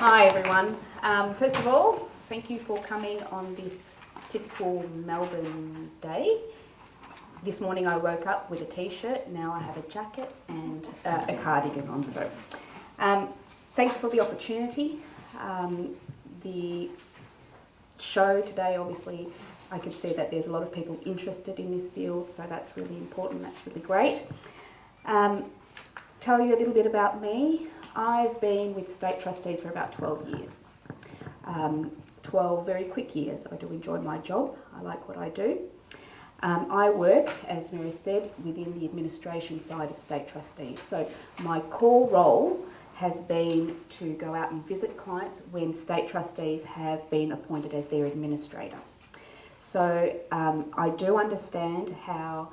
Hi everyone. First of all, thank you for coming on this typical Melbourne day. This morning I woke up with a t-shirt, now I have a jacket and a cardigan on. So thanks for the opportunity. The show today, obviously, I can see that there's a lot of people interested in this field, so that's really important, that's really great. Tell you a little bit about me. I've been with State Trustees for about 12 years. 12 very quick years. I do enjoy my job. I like what I do. I work, as Mary said, within the administration side of State Trustees. So my core role has been to go out and visit clients when State Trustees have been appointed as their administrator. So I do understand how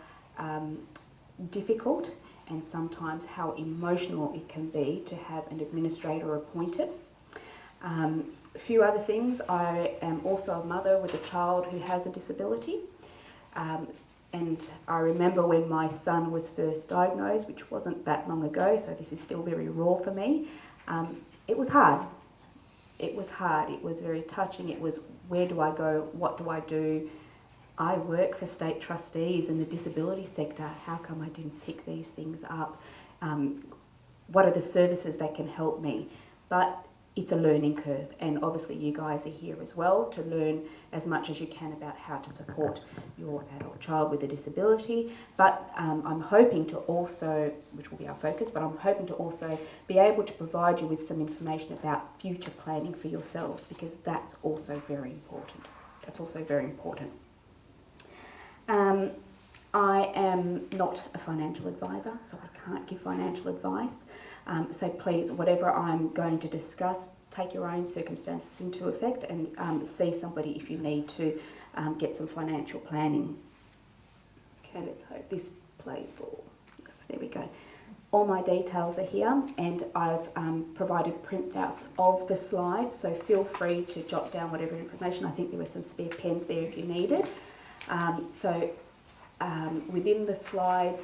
difficult and sometimes how emotional it can be to have an administrator appointed. A few other things, I am also a mother with a child who has a disability. And I remember when my son was first diagnosed, which wasn't that long ago, so this is still very raw for me. It was hard. It was hard. It was very touching. It was, where do I go? What do I do? I work for State Trustees in the disability sector. How come I didn't pick these things up? What are the services that can help me? But it's a learning curve, and obviously you guys are here as well to learn as much as you can about how to support your adult child with a disability. But I'm hoping to also, which will be our focus, but I'm hoping to also be able to provide you with some information about future planning for yourselves, because that's also very important. That's also very important. I am not a financial advisor, so I can't give financial advice. So please, whatever I'm going to discuss, take your own circumstances into effect and see somebody if you need to get some financial planning. Okay, let's hope this plays ball. Yes, there we go. All my details are here, and I've provided printouts of the slides, so feel free to jot down whatever information. I think there were some spare pens there if you needed. Within the slides,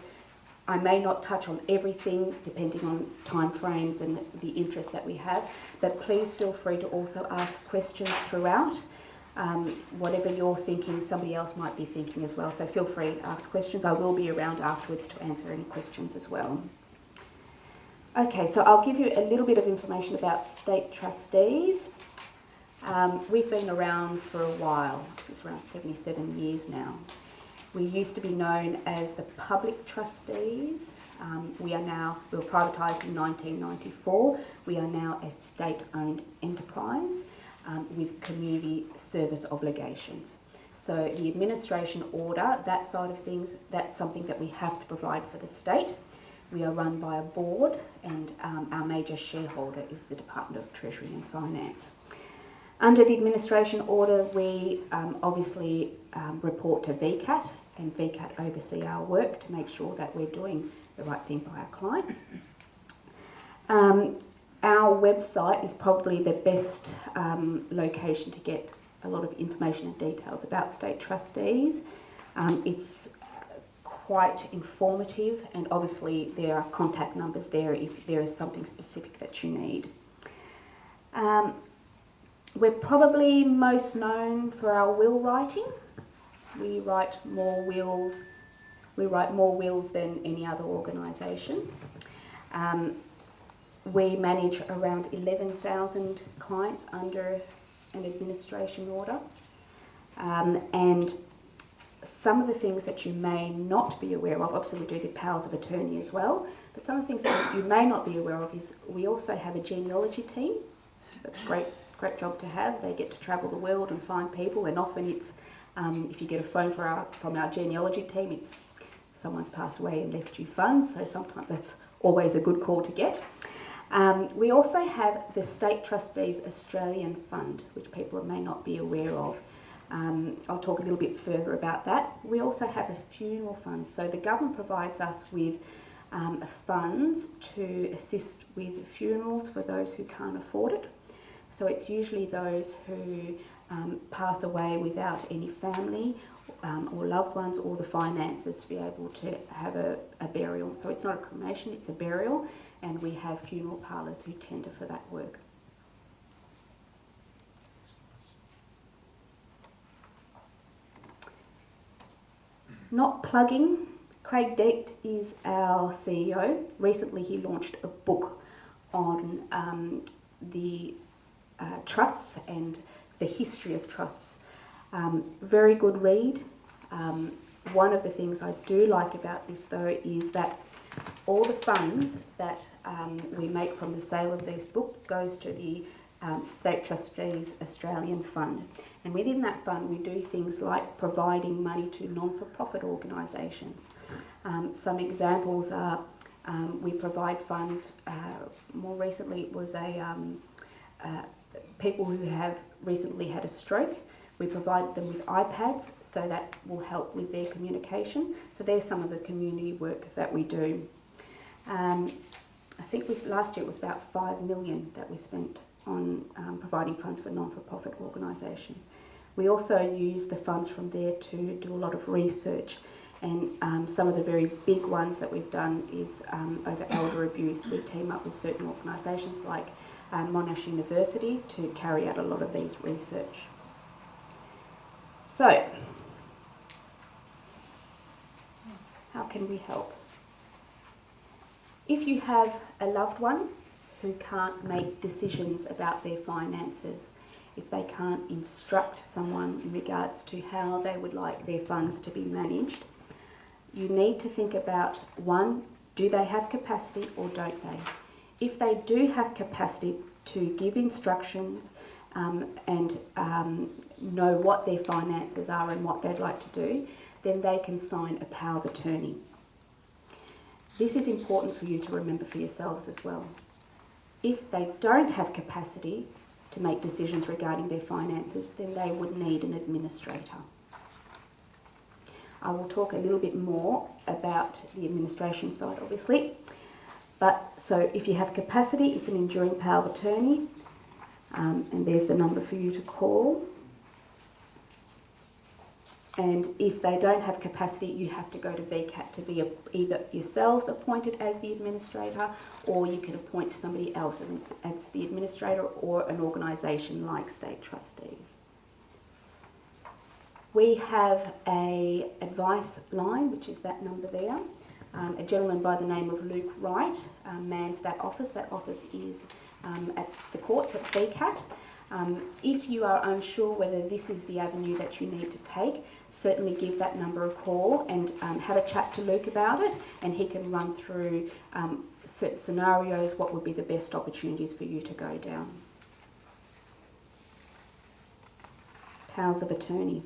I may not touch on everything depending on time frames and the interest that we have, but please feel free to also ask questions throughout. Whatever you're thinking, somebody else might be thinking as well, so feel free to ask questions. I will be around afterwards to answer any questions as well. Okay, so I'll give you a little bit of information about State Trustees. We've been around for a while. It's around 77 years now. We used to be known as the Public Trustees. We were privatised in 1994. We are now a state-owned enterprise with community service obligations. So the administration order, that side of things, that's something that we have to provide for the state. We are run by a board, and our major shareholder is the Department of Treasury and Finance. Under the administration order, we obviously report to VCAT, and VCAT oversee our work to make sure that we're doing the right thing by our clients. Our website is probably the best location to get a lot of information and details about State Trustees. It's quite informative, and obviously there are contact numbers there if there is something specific that you need. We're probably most known for our will writing. We write more wills. We write more wills than any other organisation. We manage around 11,000 clients under an administration order. And some of the things that you may not be aware of, obviously we do the powers of attorney as well, but some of the things that you may not be aware of is we also have a genealogy team. That's a great job to have. They get to travel the world and find people, and often it's if you get a phone from our genealogy team, it's someone's passed away and left you funds, so sometimes that's always a good call to get. We also have the State Trustees Australian Fund, which people may not be aware of. I'll talk a little bit further about that. We also have a funeral fund, so the government provides us with funds to assist with funerals for those who can't afford it. So it's usually those who pass away without any family or loved ones or the finances to be able to have a burial. So it's not a cremation, it's a burial, and we have funeral parlours who tender for that work. Not plugging, Craig Decht is our CEO. Recently he launched a book on the trusts and the history of trusts. Very good read. One of the things I do like about this though is that all the funds that we make from the sale of this book goes to the State Trustees Australian Fund. And within that fund we do things like providing money to non-for-profit organisations. Some examples are we provide funds, more recently it was people who have recently had a stroke. We provide them with iPads so that will help with their communication. So there's some of the community work that we do. I think last year it was about $5 million that we spent on providing funds for non-for-profit organisations. We also use the funds from there to do a lot of research, and some of the very big ones that we've done is over elder abuse. We team up with certain organisations like Monash University to carry out a lot of these research. So, how can we help? If you have a loved one who can't make decisions about their finances, if they can't instruct someone in regards to how they would like their funds to be managed, you need to think about, one, do they have capacity or don't they? If they do have capacity to give instructions and know what their finances are and what they'd like to do, then they can sign a power of attorney. This is important for you to remember for yourselves as well. If they don't have capacity to make decisions regarding their finances, then they would need an administrator. I will talk a little bit more about the administration side, obviously. So if you have capacity, it's an enduring power of attorney, and there's the number for you to call. And if they don't have capacity, you have to go to VCAT to be either yourselves appointed as the administrator, or you can appoint somebody else as the administrator, or an organisation like State Trustees. We have an advice line, which is that number there. A gentleman by the name of Luke Wright mans that office. That office is at the courts at VCAT. If you are unsure whether this is the avenue that you need to take, certainly give that number a call and have a chat to Luke about it, and he can run through certain scenarios, what would be the best opportunities for you to go down. Powers of attorney.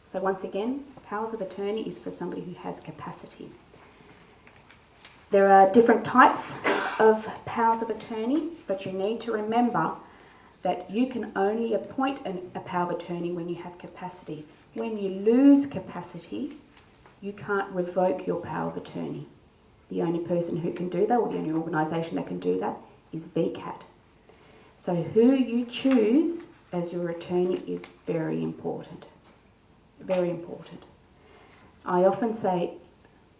So once again, powers of attorney is for somebody who has capacity. There are different types of powers of attorney, but you need to remember that you can only appoint a power of attorney when you have capacity. When you lose capacity, you can't revoke your power of attorney. The only person who can do that, or the only organisation that can do that, is VCAT. So who you choose as your attorney is very important. Very important. I often say,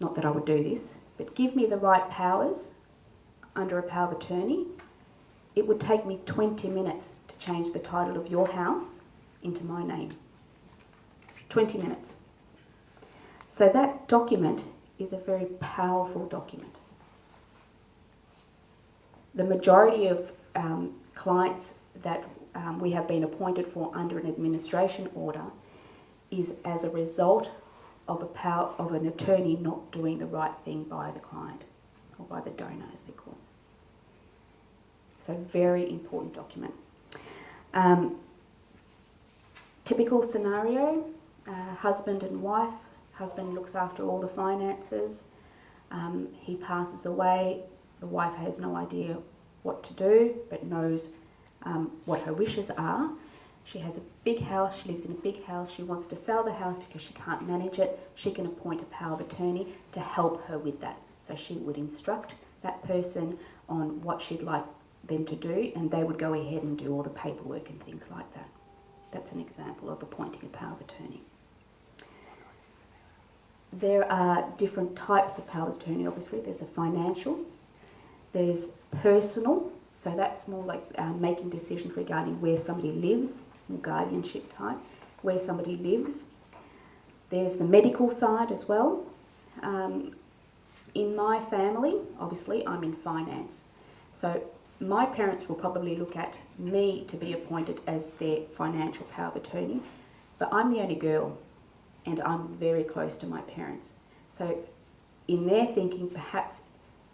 not that I would do this, but give me the right powers under a power of attorney. It would take me 20 minutes to change the title of your house into my name. 20 minutes. So that document is a very powerful document. The majority of clients that we have been appointed for under an administration order is as a result of an attorney not doing the right thing by the client, or by the donor as they call it. So very important document. Typical scenario, husband and wife. Husband looks after all the finances. He passes away. The wife has no idea what to do, but knows what her wishes are. She has a big house, she lives in a big house, she wants to sell the house because she can't manage it. She can appoint a power of attorney to help her with that. So she would instruct that person on what she'd like them to do, and they would go ahead and do all the paperwork and things like that. That's an example of appointing a power of attorney. There are different types of power of attorney, obviously. There's the financial, there's personal, so that's more like making decisions regarding where somebody lives, more guardianship type, where somebody lives. There's the medical side as well. In my family, obviously, I'm in finance. So my parents will probably look at me to be appointed as their financial power of attorney, but I'm the only girl and I'm very close to my parents. So in their thinking, perhaps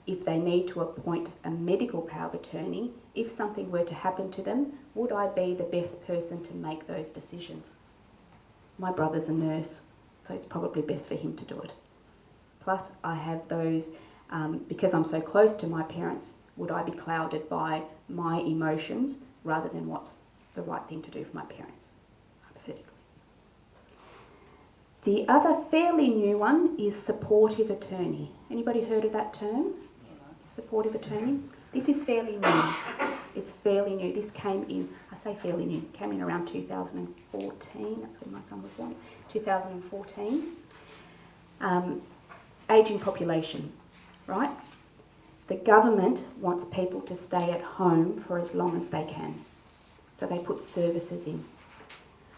if they need to appoint a medical power of attorney, if something were to happen to them, would I be the best person to make those decisions? My brother's a nurse, so it's probably best for him to do it. Plus, I have those, because I'm so close to my parents, would I be clouded by my emotions rather than what's the right thing to do for my parents, hypothetically. The other fairly new one is supportive attorney. Anybody heard of that term? Supportive attorney? This is fairly new. It's fairly new. This came in, I say fairly new, came in around 2014. That's when my son was born. 2014. Ageing population, right? The government wants people to stay at home for as long as they can. So they put services in.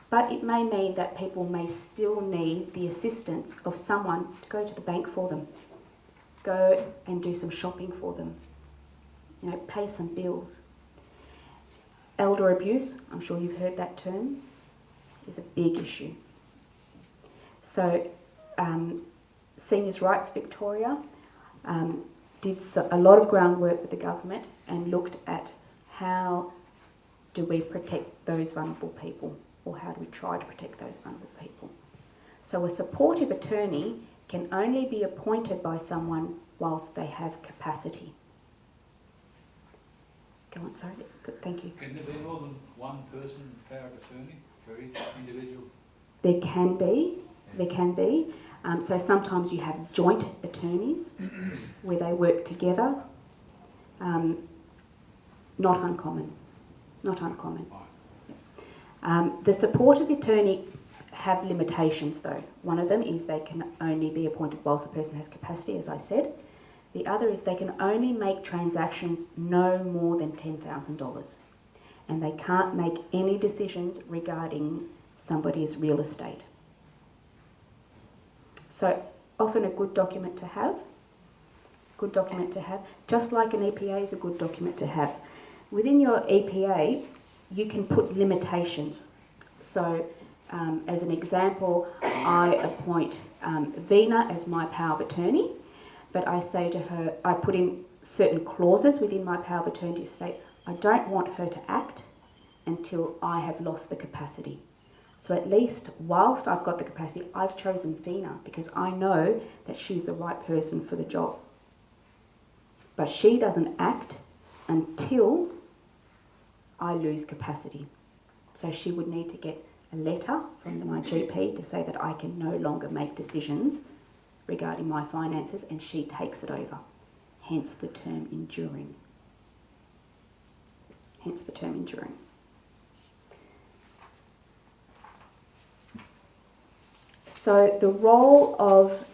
But it may mean that people may still need the assistance of someone to go to the bank for them, go and do some shopping for them, you know, pay some bills. Elder abuse, I'm sure you've heard that term, is a big issue. So Seniors Rights Victoria did a lot of groundwork with the government and looked at how do we protect those vulnerable people, or how do we try to protect those vulnerable people. So a supportive attorney can only be appointed by someone whilst they have capacity. Go on, sorry. Good, thank you. Can there be more than one person power of attorney for each individual? There can be. There can be. So sometimes you have joint attorneys where they work together. Not uncommon. Not uncommon. The supportive attorney have limitations though. One of them is they can only be appointed whilst the person has capacity, as I said. The other is they can only make transactions no more than $10,000. And they can't make any decisions regarding somebody's real estate. So often a good document to have. Good document to have. Just like an EPA is a good document to have. Within your EPA, you can put limitations. So as an example, I appoint Vina as my power of attorney, but I say to her, I put in certain clauses within my power of attorney to state, I don't want her to act until I have lost the capacity. So at least whilst I've got the capacity, I've chosen Vina because I know that she's the right person for the job. But she doesn't act until I lose capacity. So she would need to get a letter from my GP to say that I can no longer make decisions regarding my finances, and she takes it over. Hence the term enduring. Hence the term enduring. So the role of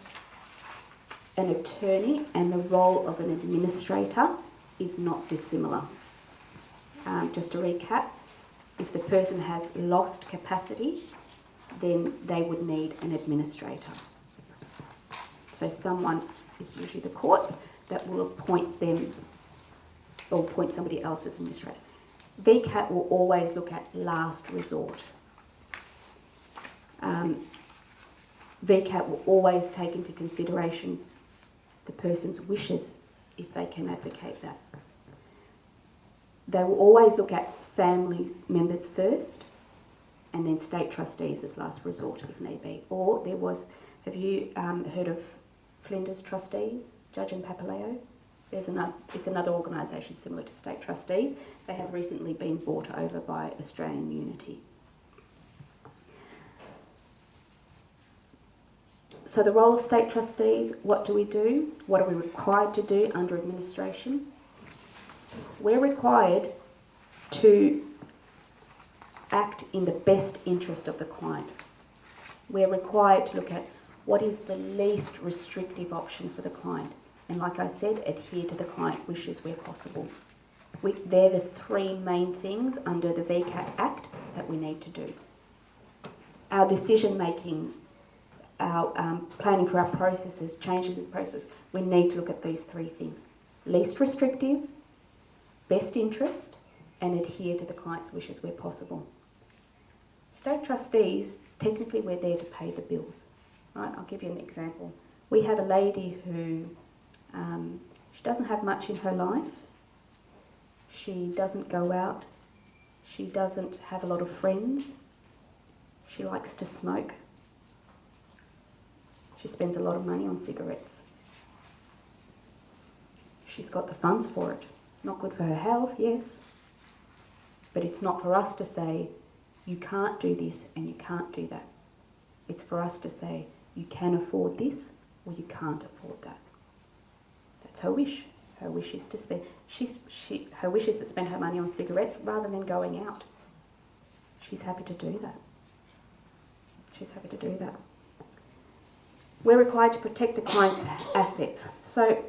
an attorney and the role of an administrator is not dissimilar. Just to recap, if the person has lost capacity, then they would need an administrator. So someone, it's usually the courts, that will appoint them or appoint somebody else as administrator. VCAT will always look at last resort. VCAT will always take into consideration the person's wishes if they can advocate that. They will always look at family members first and then state trustees as last resort if need be. Or there was, have you heard of Flinders Trustees, Judge and Papaleo? It's another organisation similar to state trustees. They have recently been bought over by Australian Unity. So the role of state trustees, what do we do? What are we required to do under administration? We're required to act in the best interest of the client. We're required to look at what is the least restrictive option for the client. And like I said, adhere to the client wishes where possible. They're the three main things under the VCAT Act that we need to do. Our decision making our planning for our processes, changes in the process, we need to look at these three things: least restrictive, best interest, and adhere to the client's wishes where possible. State trustees, technically we're there to pay the bills. Right? I'll give you an example. We have a lady who she doesn't have much in her life. She doesn't go out. She doesn't have a lot of friends. She likes to smoke. She spends a lot of money on cigarettes. She's got the funds for it. Not good for her health, yes. But it's not for us to say, you can't do this and you can't do that. It's for us to say, you can afford this or you can't afford that. That's her wish. Her wish is to spend. Her wish is to spend her money on cigarettes rather than going out. She's happy to do that. She's happy to do that. We're required to protect the client's assets. So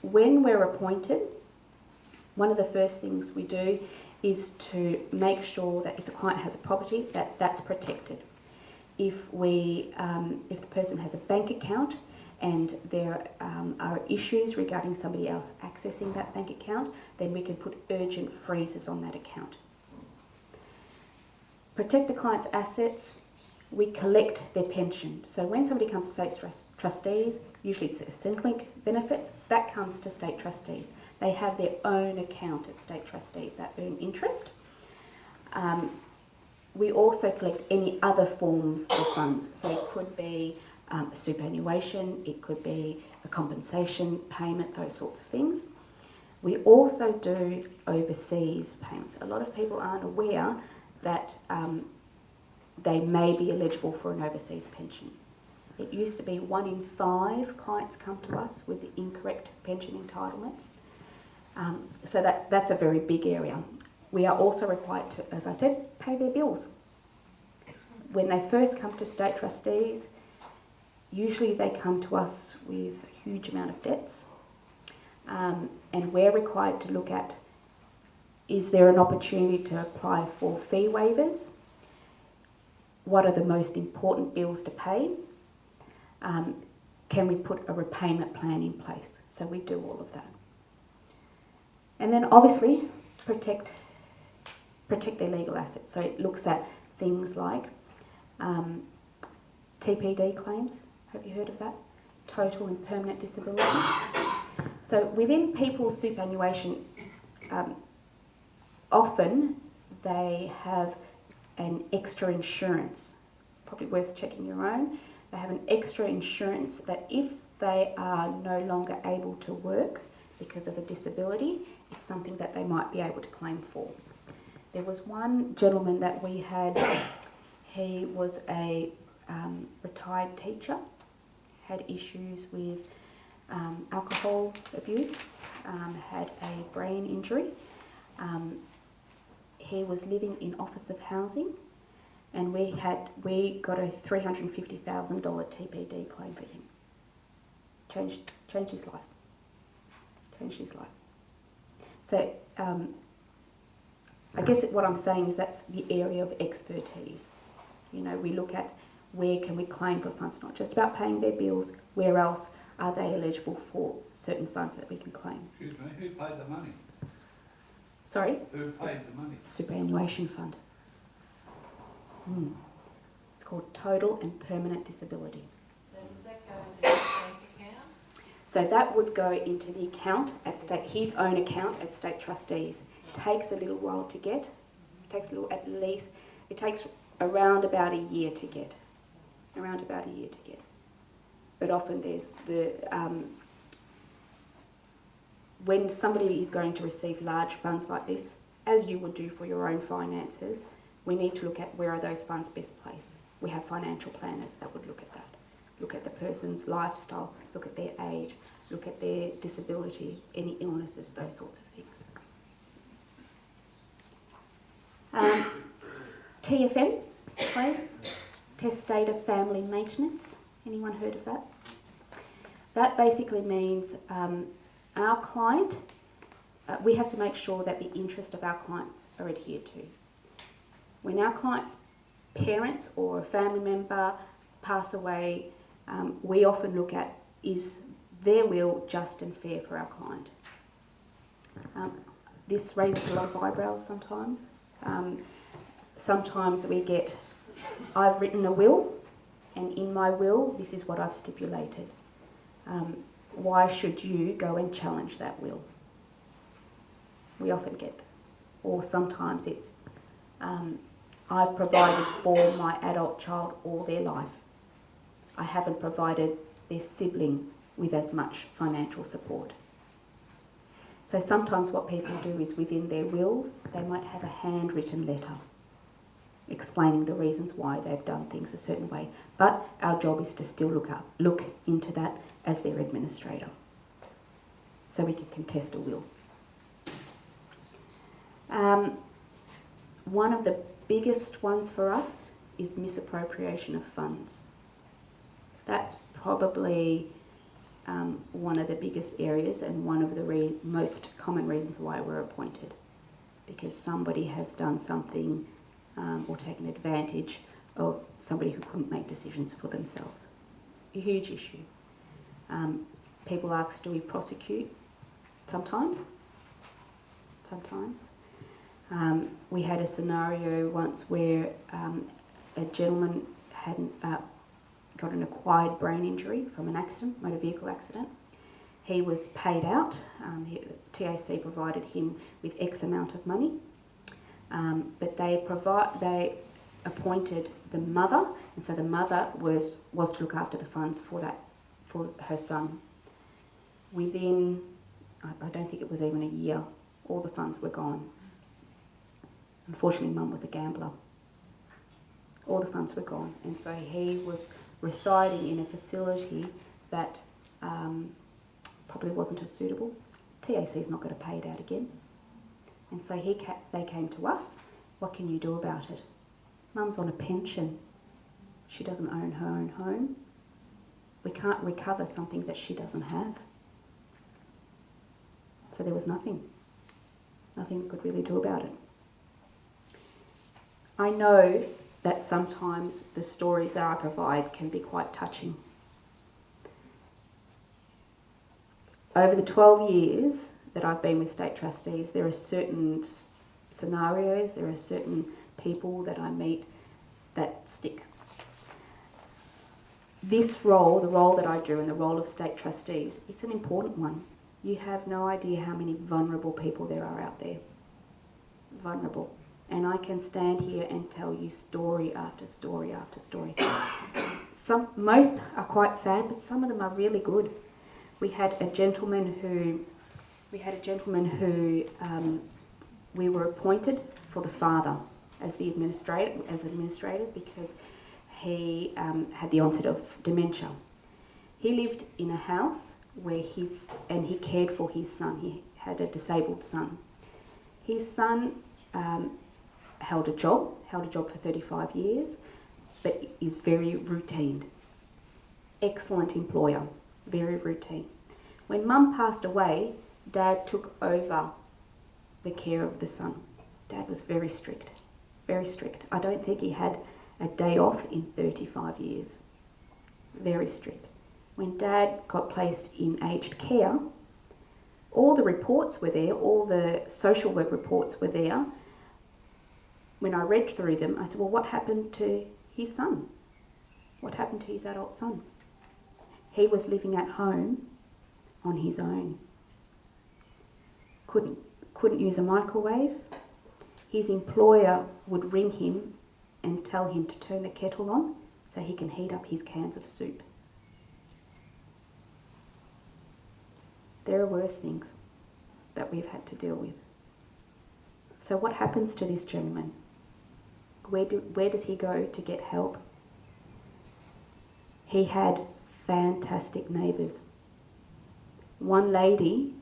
when we're appointed, one of the first things we do is to make sure that if the client has a property, that's protected. If the person has a bank account and there are issues regarding somebody else accessing that bank account, then we can put urgent freezes on that account. Protect the client's assets. We collect their pension. So when somebody comes to state trustees, usually it's their Centrelink benefits, that comes to state trustees. They have their own account at state trustees that earn interest. We also collect any other forms of funds. So it could be a superannuation, it could be a compensation payment, those sorts of things. We also do overseas payments. A lot of people aren't aware that they may be eligible for an overseas pension. It used to be 1 in 5 clients come to us with the incorrect pension entitlements. So that's a very big area. We are also required to, as I said, pay their bills. When they first come to state trustees, usually they come to us with a huge amount of debts, and we're required to look at, is there an opportunity to apply for fee waivers? What are the most important bills to pay? Can we put a repayment plan in place? So we do all of that. And then obviously protect their legal assets. So it looks at things like TPD claims. Have you heard of that? Total and permanent disability. So within people's superannuation, often they have an extra insurance, probably worth checking your own. They have an extra insurance that if they are no longer able to work because of a disability, it's something that they might be able to claim for. There was one gentleman that we had, he was a retired teacher, had issues with alcohol abuse, had a brain injury. He was living in Office of Housing, and we got a $350,000 TPD claim for him. Changed his life. Changed his life. So I guess what I'm saying is that's the area of expertise. You know, we look at where can we claim for funds, not just about paying their bills, where else are they eligible for certain funds that we can claim. Excuse me, who paid the money? Sorry? Who paid the money? Superannuation fund. It's called Total and Permanent Disability. So does that go into his bank account? So that would go into the account at state, his own account at state trustees. Takes a little while to get. It takes it takes around about a year to get. But often there's when somebody is going to receive large funds like this, as you would do for your own finances, we need to look at where are those funds best placed. We have financial planners that would look at that. Look at the person's lifestyle, look at their age, look at their disability, any illnesses, those sorts of things. TFM, Testator Family Maintenance. Anyone heard of that? That basically means our client, we have to make sure that the interest of our clients are adhered to. When our client's parents or a family member pass away, we often look at, is their will just and fair for our client? This raises a lot of eyebrows sometimes. Sometimes we get, I've written a will, and in my will, this is what I've stipulated. Why should you go and challenge that will? We often get that. Or sometimes it's, I've provided for my adult child all their life. I haven't provided their sibling with as much financial support. So sometimes what people do is within their will, they might have a handwritten letter explaining the reasons why they've done things a certain way. But our job is to still look into that as their administrator, so we can contest a will. One of the biggest ones for us is misappropriation of funds. That's probably one of the biggest areas and one of the most common reasons why we're appointed, because somebody has done something or taken advantage of somebody who couldn't make decisions for themselves. A huge issue. People ask, do we prosecute? Sometimes. We had a scenario once where a gentleman had got an acquired brain injury from an accident, motor vehicle accident. He was paid out. TAC provided him with X amount of money, but they appointed the mother, and so the mother was to look after the funds for her son. Within, I don't think it was even a year, all the funds were gone. Unfortunately, Mum was a gambler. All the funds were gone, and so he was residing in a facility that probably wasn't as suitable. TAC's not going to pay it out again. And so they came to us. What can you do about it? Mum's on a pension. She doesn't own her own home. We can't recover something that she doesn't have. So there was nothing we could really do about it. I know that sometimes the stories that I provide can be quite touching. Over the 12 years that I've been with state trustees, there are certain scenarios, there are certain people that I meet that stick. This role, the role that I do and the role of state trustees, it's an important one. You have no idea how many vulnerable people there are out there. Vulnerable. And I can stand here and tell you story after story after story. Most are quite sad, but some of them are really good. We had a gentleman who we were appointed for the father as administrators because he had the onset of dementia. He lived in a house where he cared for his son. He had a disabled son. His son held a job for 35 years, but is very routine. Excellent employer, very routine. When Mum passed away, Dad took over the care of the son. Dad was very strict, very strict. I don't think he had a day off in 35 years. Very strict. When Dad got placed in aged care, all the reports were there, all the social work reports were there. When I read through them, I said, well, what happened to his son? What happened to his adult son? He was living at home on his own. Couldn't use a microwave. His employer would ring him and tell him to turn the kettle on so he can heat up his cans of soup. There are worse things that we've had to deal with. So what happens to this gentleman? Where does he go to get help? He had fantastic neighbours. One lady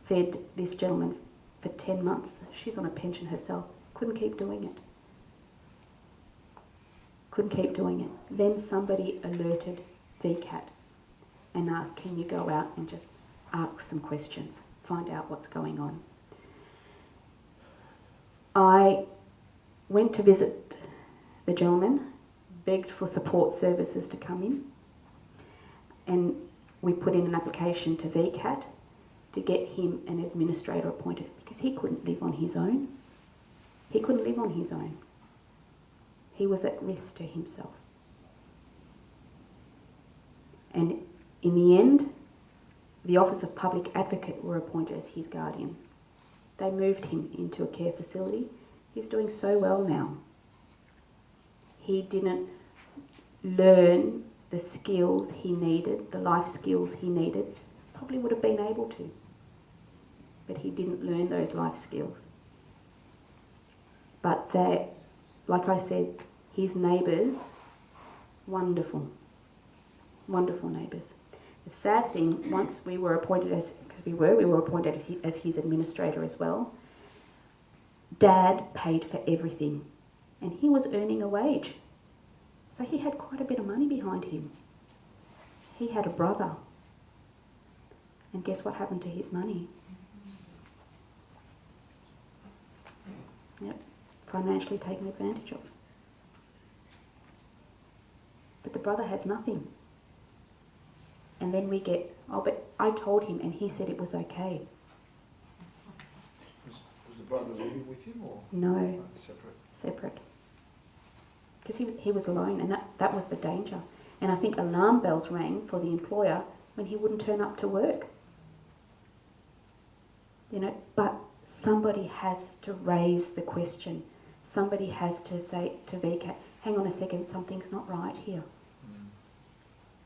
fed this gentleman for 10 months. She's on a pension herself. Couldn't keep doing it. Then somebody alerted VCAT and asked, can you go out and just ask some questions, find out what's going on. I went to visit the gentleman, begged for support services to come in, and we put in an application to VCAT to get him an administrator appointed because he couldn't live on his own. He couldn't live on his own. He was at risk to himself. And in the end, the Office of Public Advocate were appointed as his guardian. They moved him into a care facility. He's doing so well now. He didn't learn the skills he needed, the life skills he needed. Probably would have been able to, but he didn't learn those life skills. But they, like I said, his neighbours, wonderful, wonderful neighbours. The sad thing, once we were appointed as, because we were appointed as his administrator as well, Dad paid for everything, and he was earning a wage. So he had quite a bit of money behind him. He had a brother. And guess what happened to his money? Yep, financially taken advantage of. But the brother has nothing. And then we get, oh, but I told him and he said it was okay. Was the brother living with him or? No, Separate. Because he was alone, and that was the danger. And I think alarm bells rang for the employer when he wouldn't turn up to work. You know, but somebody has to raise the question. Somebody has to say to VCAT, hang on a second, something's not right here.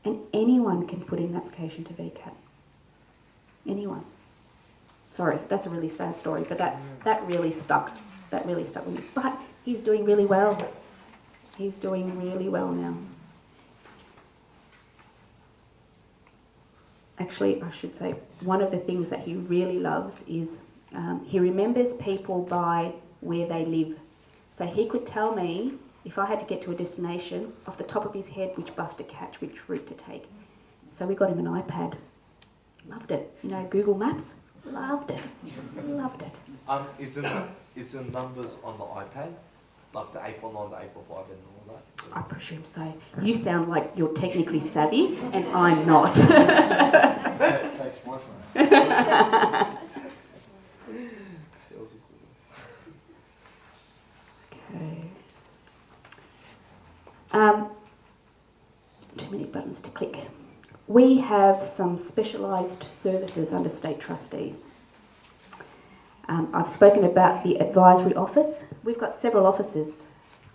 And anyone can put in an application to VCAT. Anyone. Sorry, that's a really sad story, but that really stuck. That really stuck with me. But he's doing really well. He's doing really well now. Actually, I should say, one of the things that he really loves is he remembers people by where they live. So he could tell me, if I had to get to a destination, off the top of his head, which bus to catch, which route to take. So we got him an iPad. Loved it. You know, Google Maps. Loved it. Loved it. Is the numbers on the iPad? Like the A49, the A45 and all that? I presume so. You sound like you're technically savvy, and I'm not. That takes my phone. Okay. Too many buttons to click. We have some specialised services under state trustees. I've spoken about the advisory office. We've got several offices.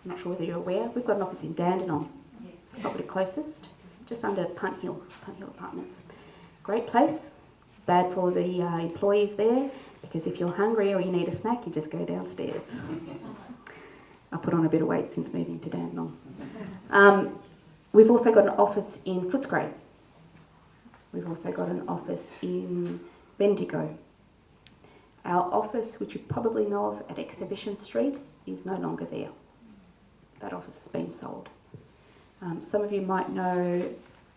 I'm not sure whether you're aware. We've got an office in Dandenong. It's probably the closest, just under Punt Hill Apartments. Great place. Bad for the employees there, because if you're hungry or you need a snack, you just go downstairs. I've put on a bit of weight since moving to Dandenong. We've also got an office in Footscray. We've also got an office in Bendigo. Our office, which you probably know of at Exhibition Street, is no longer there. That office has been sold. Some of you might know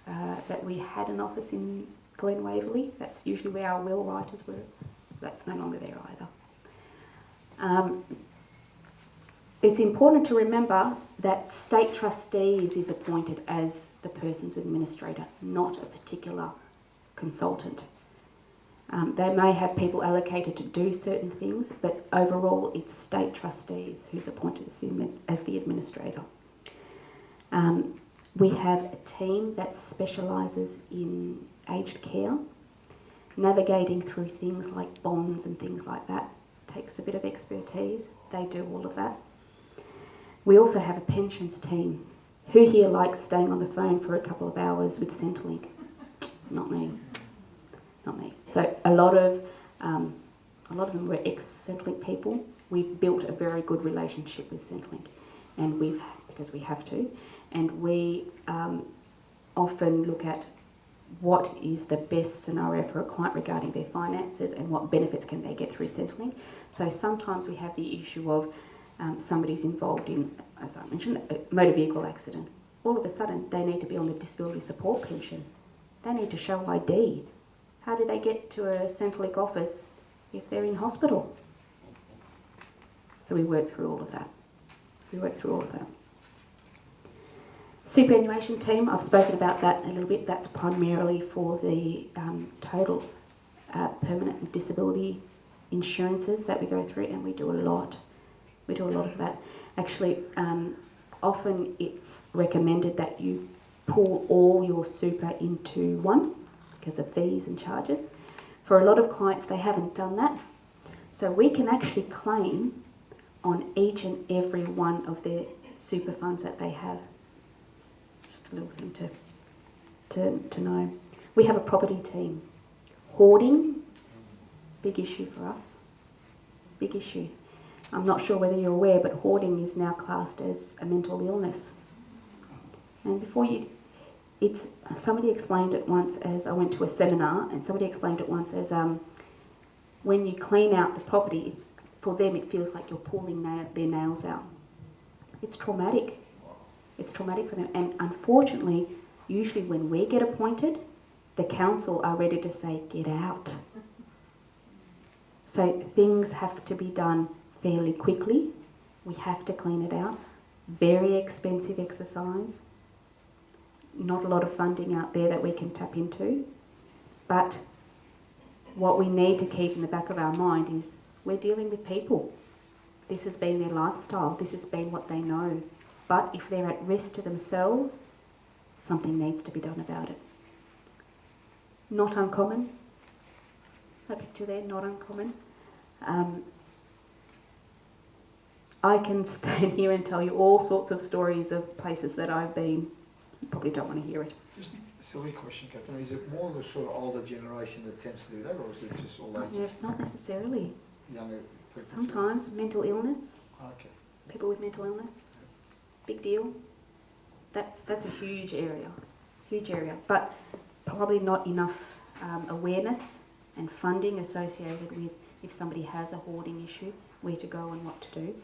that we had an office in Glen Waverley. That's usually where our will writers were. That's no longer there either. It's important to remember that state trustees is appointed as the person's administrator, not a particular consultant. They may have people allocated to do certain things, but overall it's state trustees who's appointed as the administrator. We have a team that specialises in aged care. Navigating through things like bonds and things like that takes a bit of expertise. They do all of that. We also have a pensions team. Who here likes staying on the phone for a couple of hours with Centrelink? Not me. Not me. So a lot of them were ex-Centrelink people. We've built a very good relationship with Centrelink, and because we have to, and we often look at what is the best scenario for a client regarding their finances and what benefits can they get through Centrelink. So sometimes we have the issue of somebody's involved in, as I mentioned, a motor vehicle accident. All of a sudden they need to be on the disability support pension. They need to show ID. How do they get to a Centrelink office if they're in hospital? So we work through all of that. Superannuation team, I've spoken about that a little bit. That's primarily for the total permanent disability insurances that we go through, and we do a lot. We do a lot of that. Actually, often it's recommended that you pull all your super into one because of fees and charges. For a lot of clients, they haven't done that. So we can actually claim on each and every one of their super funds that they have. Just a little thing to know. We have a property team. Hoarding, big issue for us. Big issue. I'm not sure whether you're aware, but hoarding is now classed as a mental illness. And somebody explained it once as, I went to a seminar, and somebody explained it once as when you clean out the property, for them it feels like you're pulling their nails out. It's traumatic. It's traumatic for them. And unfortunately, usually when we get appointed, the council are ready to say, get out. So things have to be done fairly quickly. We have to clean it out. Very expensive exercise. Not a lot of funding out there that we can tap into. But what we need to keep in the back of our mind is we're dealing with people. This has been their lifestyle. This has been what they know. But if they're at risk to themselves, something needs to be done about it. Not uncommon. That picture there, not uncommon. I can stand here and tell you all sorts of stories of places that I've been. You probably don't want to hear it. Just a silly question, Catherine. Is it more the sort of older generation that tends to do that, or is it just all ages? Not necessarily. Younger people? Sometimes mental illness. Okay. People with mental illness. Big deal. That's a huge area. Huge area. But probably not enough awareness and funding associated with if somebody has a hoarding issue, where to go and what to do.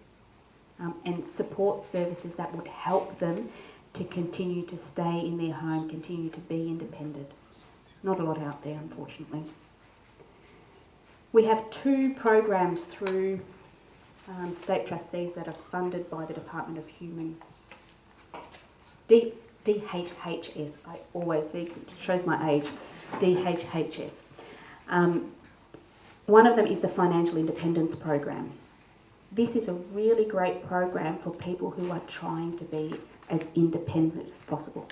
And support services that would help them to continue to stay in their home, continue to be independent. Not a lot out there, unfortunately. We have 2 programs through state trustees that are funded by the Department of Human... DHHS, I always see, it shows my age, DHHS. One of them is the Financial Independence Program. This is a really great program for people who are trying to be as independent as possible.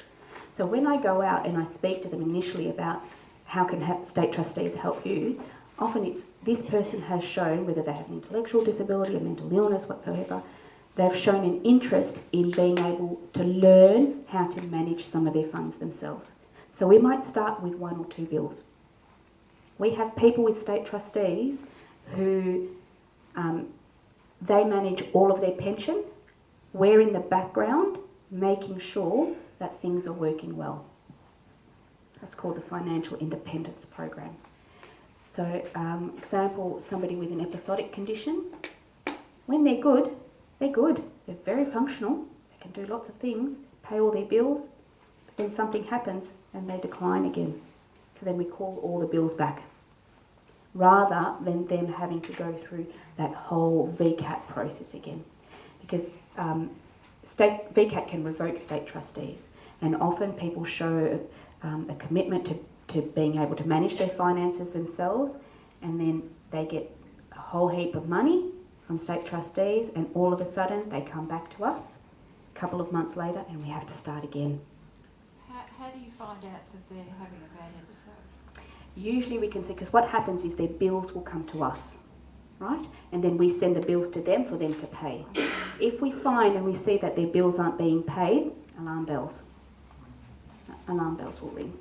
So when I go out and I speak to them initially about how can state trustees help you, often it's this person has shown, whether they have an intellectual disability, a mental illness, whatsoever, they've shown an interest in being able to learn how to manage some of their funds themselves. So we might start with 1 or 2 bills. We have people with state trustees who they manage all of their pension. We're in the background making sure that things are working well. That's called the Financial Independence Program. So, example, somebody with an episodic condition, when they're good, they're good. They're very functional. They can do lots of things, pay all their bills, but then something happens and they decline again. So then we call all the bills back, rather than them having to go through that whole VCAT process again. Because VCAT can revoke state trustees, and often people show a commitment to being able to manage their finances themselves, and then they get a whole heap of money from state trustees, and all of a sudden they come back to us a couple of months later and we have to start again. How do you find out that they're having a bad episode? Usually we can see, because what happens is their bills will come to us, right? And then we send the bills to them for them to pay. If we find and we see that their bills aren't being paid, alarm bells. Alarm bells will ring.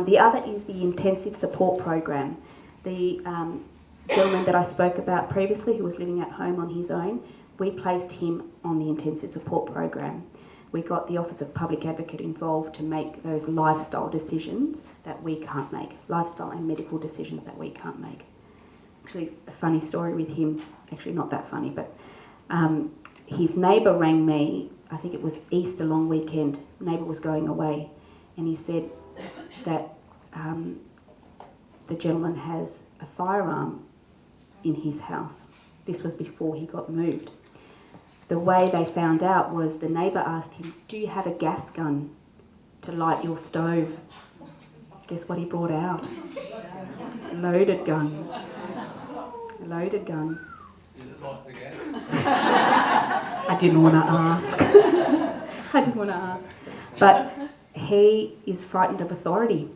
The other is the intensive support program. The gentleman that I spoke about previously, who was living at home on his own, we placed him on the intensive support program. We got the Office of Public Advocate involved to make those lifestyle decisions that we can't make, lifestyle and medical decisions that we can't make. Actually, a funny story with him, actually not that funny, but his neighbour rang me, I think it was Easter long weekend, neighbour was going away, and he said that the gentleman has a firearm in his house. This was before he got moved. the way they found out was the neighbour asked him, "Do you have a gas gun to light your stove?" Guess what he brought out? A loaded gun. A loaded gun. Is it like the gas? I didn't want to ask. I didn't want to ask. But he is frightened of authority,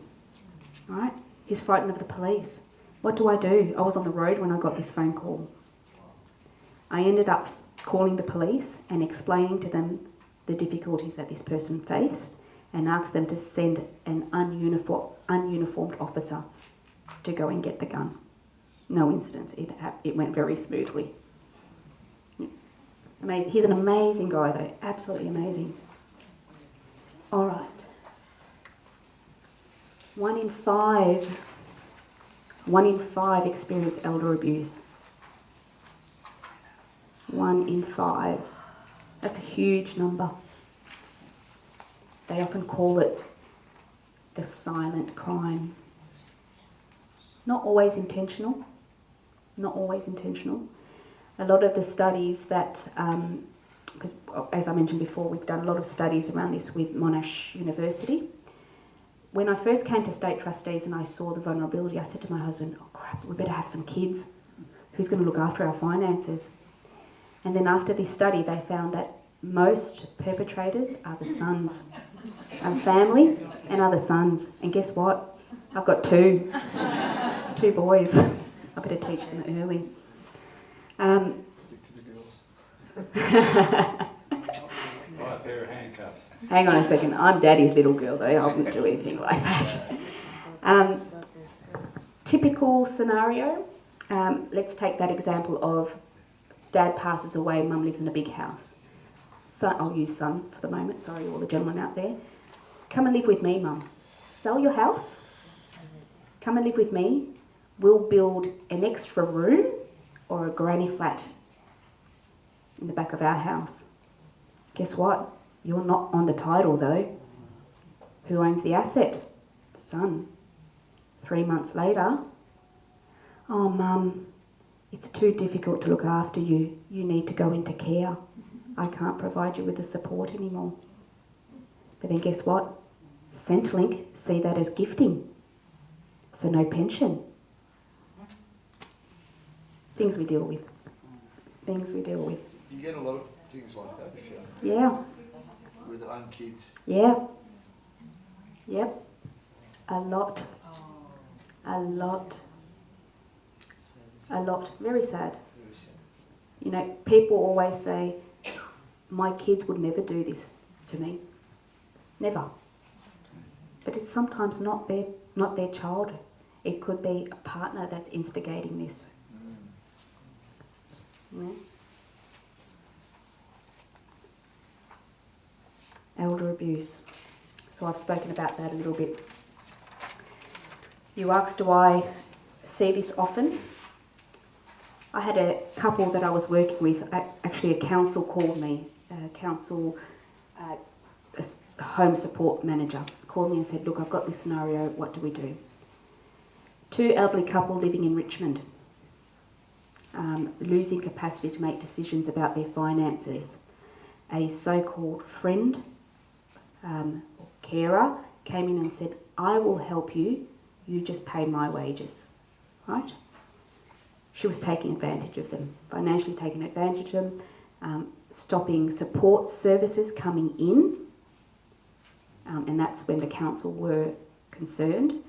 right? He's frightened of the police. What do? I was on the road when I got this phone call. I ended up calling the police and explaining to them the difficulties that this person faced and asked them to send an ununiformed officer to go and get the gun. No incidents. It went very smoothly. Amazing. He's an amazing guy though, absolutely amazing. All right. 1 in 5 experience elder abuse. 1 in 5. That's a huge number. They often call it the silent crime. Not always intentional. Not always intentional. A lot of the studies that, because as I mentioned before, we've done a lot of studies around this with Monash University. When I first came to State Trustees and I saw the vulnerability, I said to my husband, "Oh crap, we better have some kids. Who's going to look after our finances?" And then after this study, they found that most perpetrators are the sons. Family and other sons. And guess what? I've got 2 boys. I better teach them early. Stick to the girls. Buy a pair of handcuffs. Hang on a second. I'm Daddy's little girl, though. I wouldn't do anything like that. Typical scenario. Let's take that example of Dad passes away, Mum lives in a big house. Son, I'll use son for the moment. Sorry, all the gentlemen out there. Come and live with me, Mum. Sell your house. Come and live with me. We'll build an extra room or a granny flat in the back of our house. Guess what? You're not on the title though. Who owns the asset? The son. 3 months later, "Oh Mum, it's too difficult to look after you. You need to go into care. I can't provide you with the support anymore." But then guess what? Centrelink see that as gifting. So no pension. Things we deal with. Things we deal with. You get a lot of things like that if you're Yeah. with own kids. Yeah. Yep. A lot. A lot. A lot. Very sad. Very sad. You know, people always say, "My kids would never do this to me." Never. But it's sometimes not their child. It could be a partner that's instigating this. Yeah. Elder abuse. So I've spoken about that a little bit. You asked, do I see this often? I had a couple that I was working with, actually a council called me, a home support manager called me and said, "Look, I've got this scenario, what do we do?" 2 elderly couple living in Richmond, losing capacity to make decisions about their finances. A so-called friend, carer, came in and said, "I will help you, you just pay my wages," right? She was taking advantage of them, financially taking advantage of them, stopping support services coming in, and that's when the council were concerned.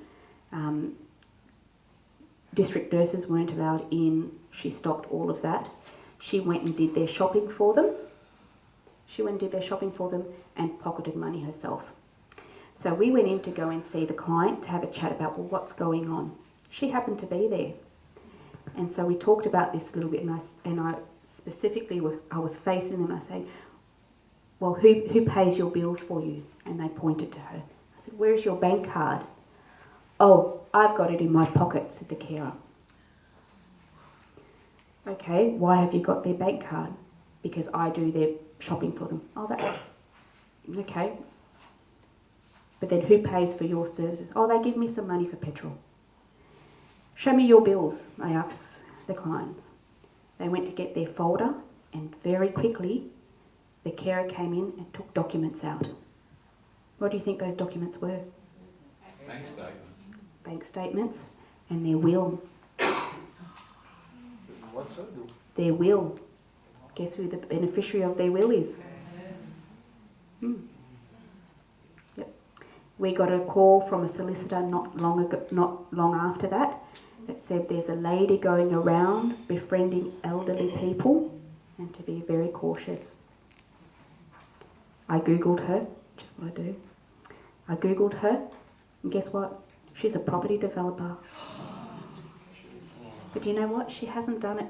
District nurses weren't allowed in. She stopped all of that. She went and did their shopping for them. And pocketed money herself. So we went in to go and see the client to have a chat about, well, what's going on? She happened to be there. And so we talked about this a little bit, and I specifically, I was facing them and I said, "Well, who pays your bills for you?" And they pointed to her. I said, "Where's your bank card?" "Oh, I've got it in my pocket," said the carer. "Okay, why have you got their bank card?" "Because I do their shopping for them." "Oh, that's okay. But then who pays for your services?" "Oh, they give me some money for petrol." "Show me your bills," I asked the client. They went to get their folder and very quickly the carer came in and took documents out. What do you think those documents were? Bank statements. Bank statements and their will. What's that? Their will. Guess who the beneficiary of their will is? Yep. We got a call from a solicitor not long after that said there's a lady going around befriending elderly people and to be very cautious. I googled her, which is what I do. I googled her, and guess what? She's a property developer. But you know what? She hasn't done it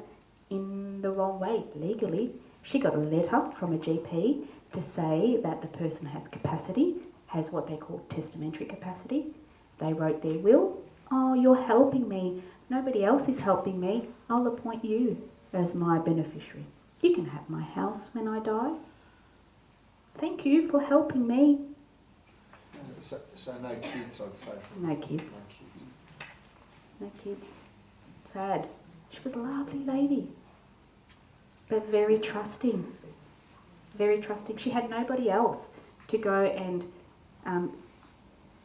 in the wrong way, legally. She got a letter from a GP to say that the person has capacity, has what they call testamentary capacity. They wrote their will. Oh, you're helping me. Nobody else is helping me. I'll appoint you as my beneficiary. You can have my house when I die. Thank you for helping me. So no kids, I'd say. No kids. No kids. No kids. Sad. She was a lovely lady, but very trusting. Very trusting. She had nobody else to go and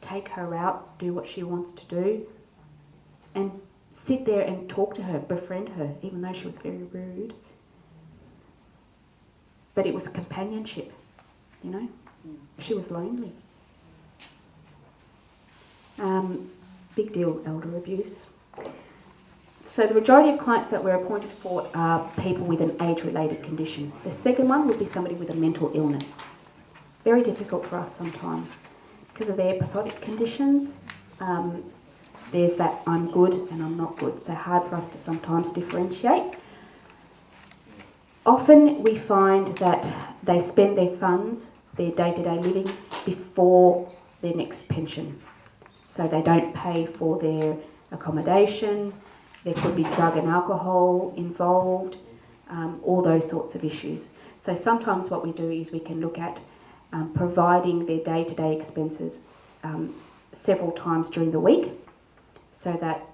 take her out, do what she wants to do, and sit there and talk to her, befriend her, even though she was very rude. But it was companionship, you know. She was lonely. Big deal, elder abuse. So the majority of clients that we're appointed for are people with an age-related condition. The second one would be somebody with a mental illness. Very difficult for us sometimes because of their episodic conditions. There's that I'm good and I'm not good, so hard for us to sometimes differentiate. Often we find that they spend their funds, their day-to-day living, before their next pension. So they don't pay for their accommodation, there could be drug and alcohol involved, all those sorts of issues. So sometimes what we do is we can look at providing their day-to-day expenses several times during the week, so that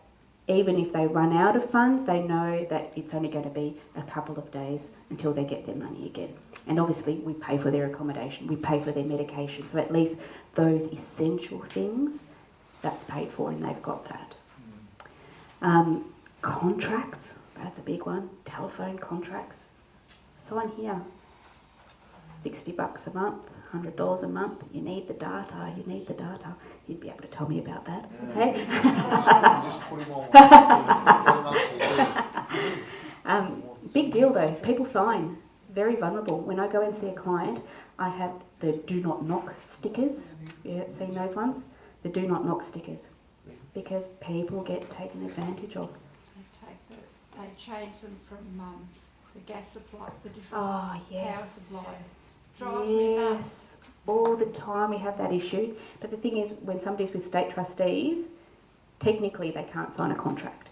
even if they run out of funds, they know that it's only going to be a couple of days until they get their money again. And obviously we pay for their accommodation, we pay for their medication, so at least those essential things, that's paid for and they've got that. Contracts, that's a big one. Telephone contracts. Sign here. $60 a month, $100 a month. You need the data, you need the data. You'd be able to tell me about that, okay? Just put him on. Big deal though, people sign. Very vulnerable. When I go and see a client, I have the do not knock stickers. You seen those ones? The do not knock stickers. Because people get taken advantage of. They change them from the gas supply, the different Oh, yes. power supplies. Drives me nuts. Yes, all the time we have that issue. But the thing is, when somebody's with state trustees, technically they can't sign a contract.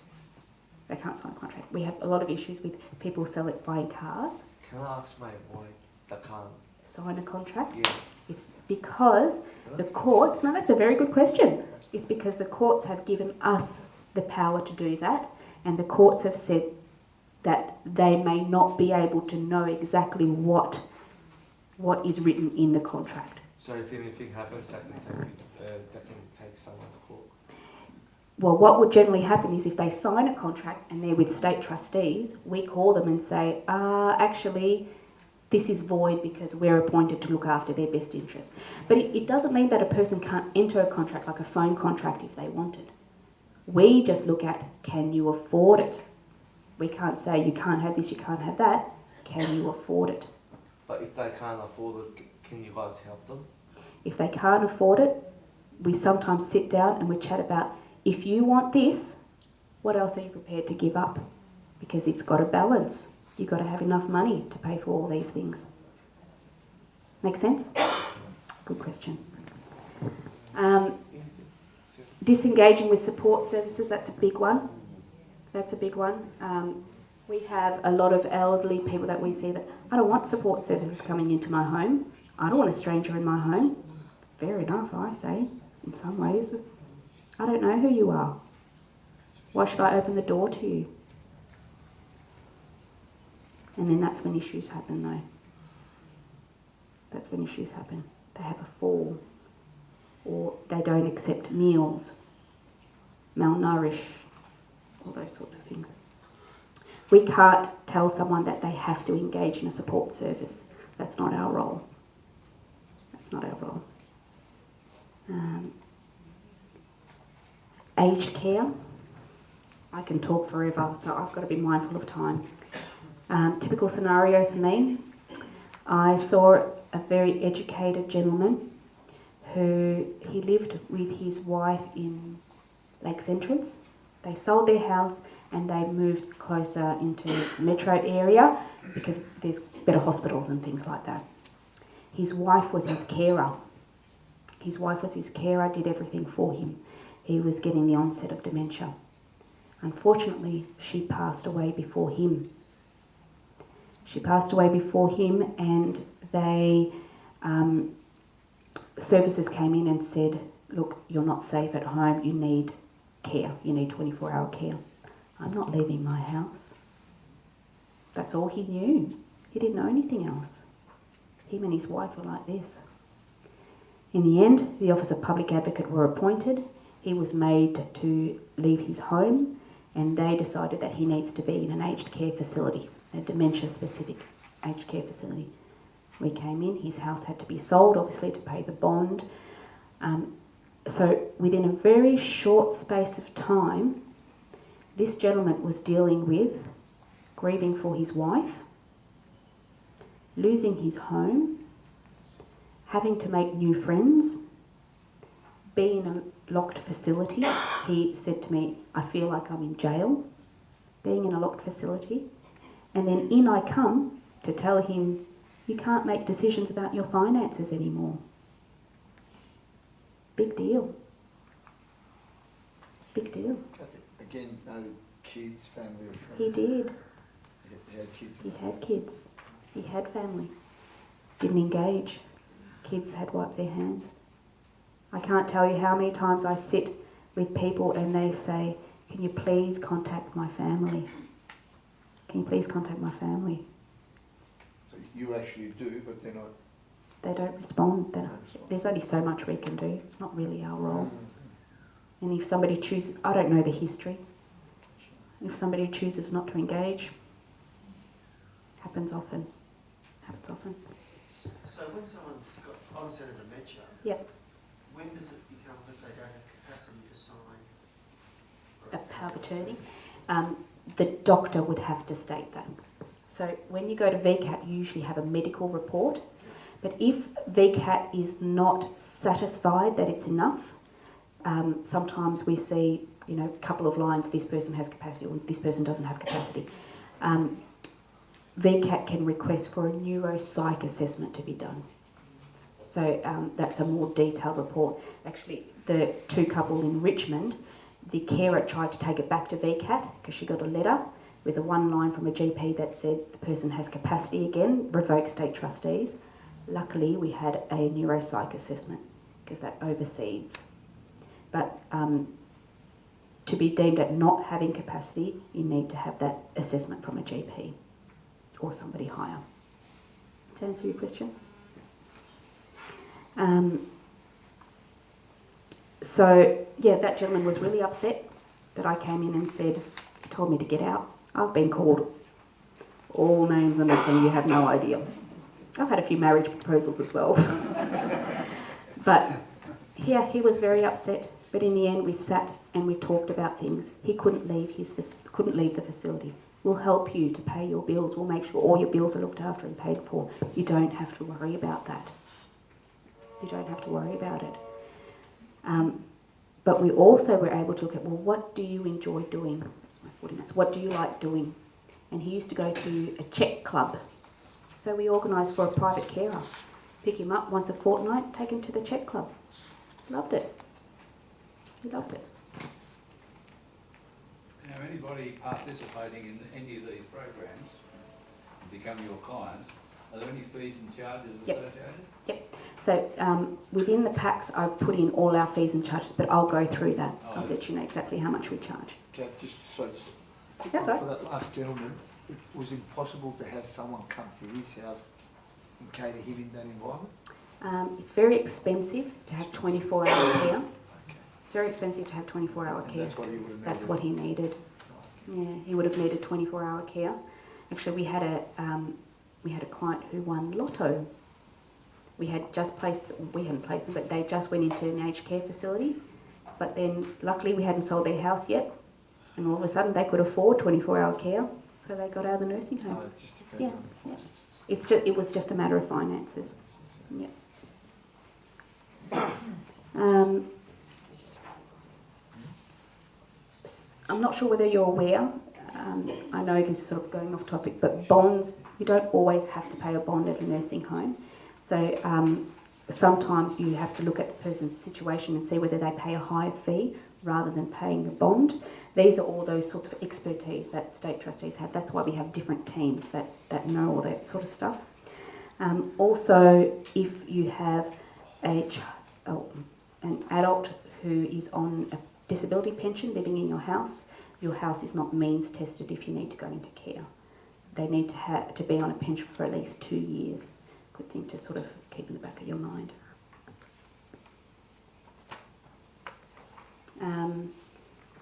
They can't sign a contract. We have a lot of issues with people buying cars. Can I ask, mate, why they can't? Sign a contract. Yeah. It's because the courts, no, that's a very good question. It's because the courts have given us the power to do that, and the courts have said that they may not be able to know exactly what is written in the contract. So if anything happens, that can take someone's court. Well, what would generally happen is if they sign a contract and they're with state trustees, we call them and say, actually, this is void because we're appointed to look after their best interest. But it doesn't mean that a person can't enter a contract, like a phone contract, if they wanted. We just look at, can you afford it? We can't say, you can't have this, you can't have that. Can you afford it? But if they can't afford it, can you guys help them? If they can't afford it, we sometimes sit down and we chat about, if you want this, what else are you prepared to give up? Because it's got a balance. You've got to have enough money to pay for all these things. Make sense? Good question. Disengaging with support services, that's a big one. That's a big one. We have a lot of elderly people that we see that, I don't want support services coming into my home. I don't want a stranger in my home. Fair enough, I say, in some ways. I don't know who you are. Why should I open the door to you? And then that's when issues happen though. That's when issues happen. They have a fall, or they don't accept meals, malnourish, all those sorts of things. We can't tell someone that they have to engage in a support service. That's not our role. That's not our role. Aged care. I can talk forever, so I've got to be mindful of time. Typical scenario for me, I saw a very educated gentleman who he lived with his wife in Lakes Entrance. They sold their house and they moved closer into the metro area because there's better hospitals and things like that. His wife was his carer. His wife was his carer, did everything for him. He was getting the onset of dementia. Unfortunately, she passed away before him. She passed away before him, and they services came in and said, look, you're not safe at home, you need care, you need 24-hour care. I'm not leaving my house. That's all he knew. He didn't know anything else. Him and his wife were like this. In the end, the Office of Public Advocate were appointed. He was made to leave his home, and they decided that he needs to be in an aged care facility, a dementia-specific aged care facility. We came in, his house had to be sold, obviously, to pay the bond. So within a very short space of time, this gentleman was dealing with grieving for his wife, losing his home, having to make new friends, being in a locked facility. He said to me, I feel like I'm in jail, being in a locked facility. And then in I come to tell him, you can't make decisions about your finances anymore. Big deal. Big deal. Again, no kids, family or friends? He did. He had kids? He had kids. He had family. Didn't engage. Kids had wiped their hands. I can't tell you how many times I sit with people and they say, can you please contact my family? Can you please contact my family? So you actually do, but they're not... They don't respond. There's only so much we can do. It's not really our role. And if somebody chooses, I don't know the history. If somebody chooses not to engage, happens often. Happens often. So when someone's got onset of dementia, Yep. when does it become that they don't have capacity to sign? A power of attorney. The doctor would have to state that. So when you go to VCAT, you usually have a medical report. But if VCAT is not satisfied that it's enough, sometimes we see, a couple of lines, this person has capacity or this person doesn't have capacity. VCAT can request for a neuropsych assessment to be done. So that's a more detailed report. Actually, the two couple in Richmond, the carer tried to take it back to VCAT because she got a letter with a one line from a GP that said the person has capacity again, revoke state trustees. Luckily, we had a neuropsych assessment because that oversees. But to be deemed at not having capacity, you need to have that assessment from a GP or somebody higher. To answer your question. So, yeah, that gentleman was really upset that I came in and said, told me to get out. I've been called all names and everything, you have no idea. I've had a few marriage proposals as well. But, yeah, he was very upset. But in the end, we sat and we talked about things. He couldn't leave the facility. We'll help you to pay your bills. We'll make sure all your bills are looked after and paid for. You don't have to worry about that. You don't have to worry about it. But we also were able to look at, well, what do you enjoy doing? That's my 40 minutes. What do you like doing? And he used to go to a Czech club. So we organised for a private carer. Pick him up once a fortnight, take him to the Czech club. Loved it. He loved it. Now, anybody participating in any of these programs and become your clients, are there any fees and charges associated? Yep. So within the packs, I've put in all our fees and charges, but I'll go through that. I'll let you know exactly how much we charge. Kath, just That's right. for that last gentleman, it was impossible to have someone come to his house and cater him in that environment? It's very expensive to have 24-hour care. Okay. It's very expensive to have 24-hour And care. that's what he would have needed? That's what he needed. Right. Yeah, he would have needed 24-hour care. Actually, we had a client who won lotto. We hadn't placed them, but they just went into an aged care facility. But then, luckily, we hadn't sold their house yet, and all of a sudden, they could afford 24-hour care, so they got out of the nursing home. Oh, it just depends on Yeah. finances. It was just a matter of finances. Yeah. I'm not sure whether you're aware, I know this is sort of going off topic, but bonds, you don't always have to pay a bond at a nursing home. So sometimes you have to look at the person's situation and see whether they pay a higher fee rather than paying the bond. These are all those sorts of expertise that state trustees have. That's why we have different teams that know all that sort of stuff. Also, if you have an adult who is on a disability pension living in your house is not means tested if you need to go into care. They need to be on a pension for at least 2 years. Good thing to sort of keep in the back of your mind.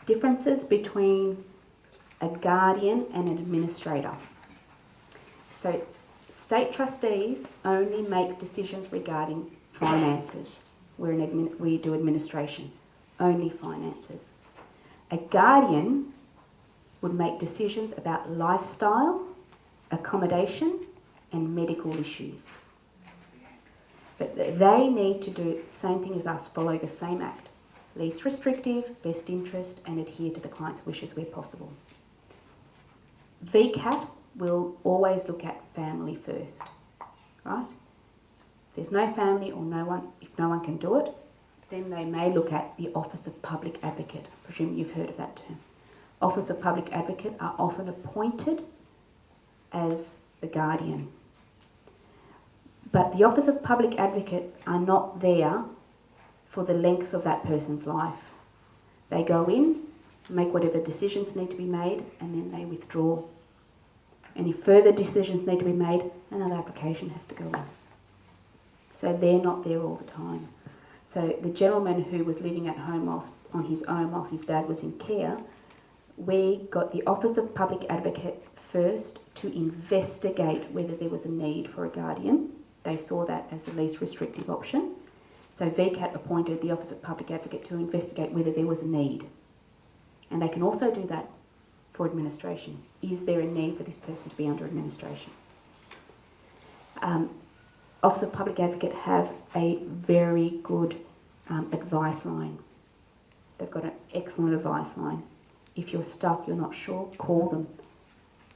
Differences between a guardian and an administrator. So state trustees only make decisions regarding finances. We do administration, only finances. A guardian would make decisions about lifestyle, accommodation, and medical issues. But they need to do the same thing as us, follow the same act. Least restrictive, best interest, and adhere to the client's wishes where possible. VCAT will always look at family first, right? If there's no family or if no one can do it, then they may look at the Office of Public Advocate. I presume you've heard of that term. Office of Public Advocate are often appointed as the guardian. But the Office of Public Advocate are not there for the length of that person's life. They go in, make whatever decisions need to be made, and then they withdraw. Any further decisions need to be made, another application has to go in. So they're not there all the time. So the gentleman who was living at home on his own whilst his dad was in care, we got the Office of Public Advocate first to investigate whether there was a need for a guardian. They saw that as the least restrictive option. So VCAT appointed the Office of Public Advocate to investigate whether there was a need. And they can also do that for administration. Is there a need for this person to be under administration? Office of Public Advocate have a very good advice line. They've got an excellent advice line. If you're stuck, you're not sure, call them.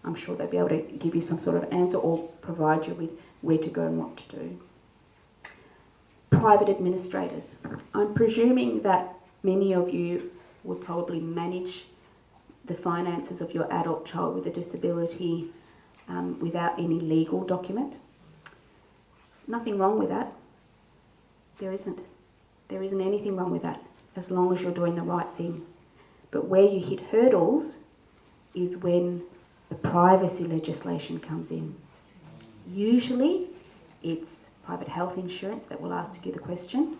I'm sure they'll be able to give you some sort of answer or provide you with where to go and what to do. Private administrators. I'm presuming that many of you would probably manage the finances of your adult child with a disability without any legal document. Nothing wrong with that. There isn't. There isn't anything wrong with that, as long as you're doing the right thing. But where you hit hurdles is when the privacy legislation comes in. Usually it's private health insurance that will ask you the question.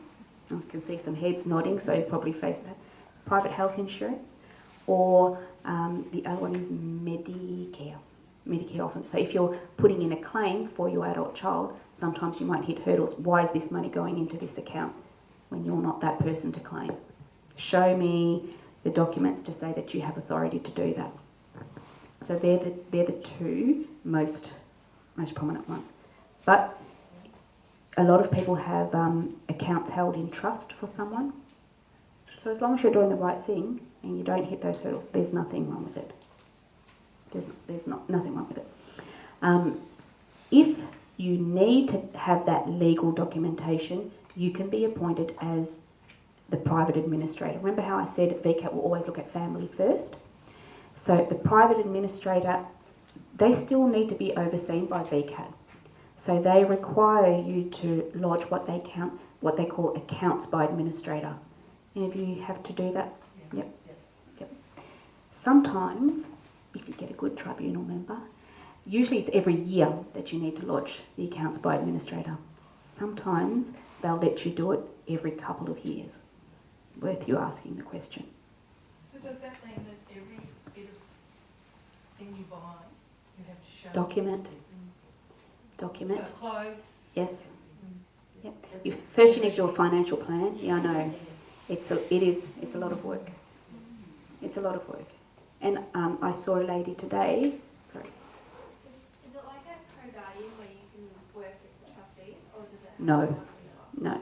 I can see some heads nodding, so you probably face that. Private health insurance, or the other one is Medicare. Medicare often. So if you're putting in a claim for your adult child, sometimes you might hit hurdles. Why is this money going into this account when you're not that person to claim? Show me the documents to say that you have authority to do that. So they're the two most prominent ones. But a lot of people have accounts held in trust for someone. So as long as you're doing the right thing and you don't hit those hurdles, there's nothing wrong with it. There's nothing wrong with it. If you need to have that legal documentation, you can be appointed as the private administrator. Remember how I said VCAT will always look at family first? So the private administrator, they still need to be overseen by VCAT. So they require you to lodge what they call accounts by administrator. Any of you have to do that? Yep. Sometimes, if you get a good tribunal member, Usually it's every year that you need to lodge the accounts by administrator. Sometimes they'll let you do it every couple of years. Worth you asking the question. So does that mean that every bit of thing you buy, you have to show? Document. Document. So clothes? Yes. Yep. First you need your financial plan. Yeah, I know. It's a lot of work. It's a lot of work. And I saw a lady today, sorry. Is it like a co-guardian where you can work with the trustees, or does it? No. No.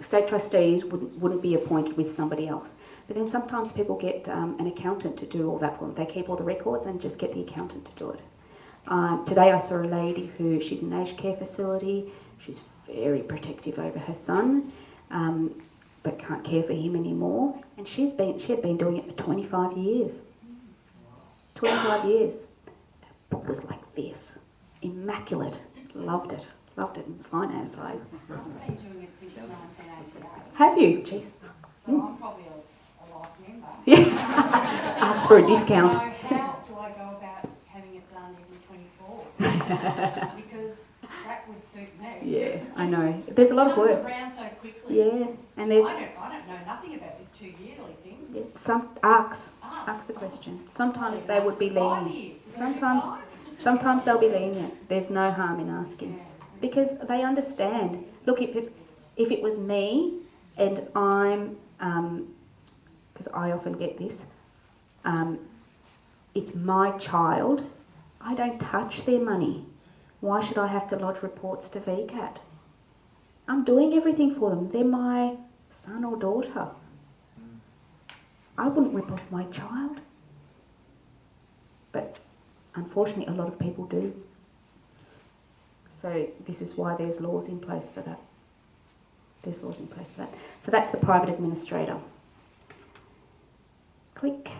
State trustees wouldn't be appointed with somebody else. But then sometimes people get an accountant to do all that for them. They keep all the records and just get the accountant to do it. Today I saw a lady she's in an aged care facility. She's very protective over her son, but can't care for him anymore. And she had been doing it for 25 years. 25 years. That book was like this. Immaculate. Loved it. Loved it in the finance side. I've been doing it since 1988. Have you? Jeez. So I'm probably a life member. Yeah. Ask for a discount. So how do I go about having it done every 24? Because that would suit me. Yeah, I know. There's a lot of It work. comes around so quickly. Yeah, and there's I don't know nothing about this 2 yearly thing. ask the question. Sometimes they would be 5 lenient. years. Sometimes they'll be lenient. There's no harm in asking because they understand. Look, if it was me and I'm, because I often get this, it's my child. I don't touch their money. Why should I have to lodge reports to VCAT? I'm doing everything for them. They're my son or daughter. I wouldn't rip off my child. But unfortunately, a lot of people do. So this is why there's laws in place for that. There's laws in place for that. So that's the private administrator. Click.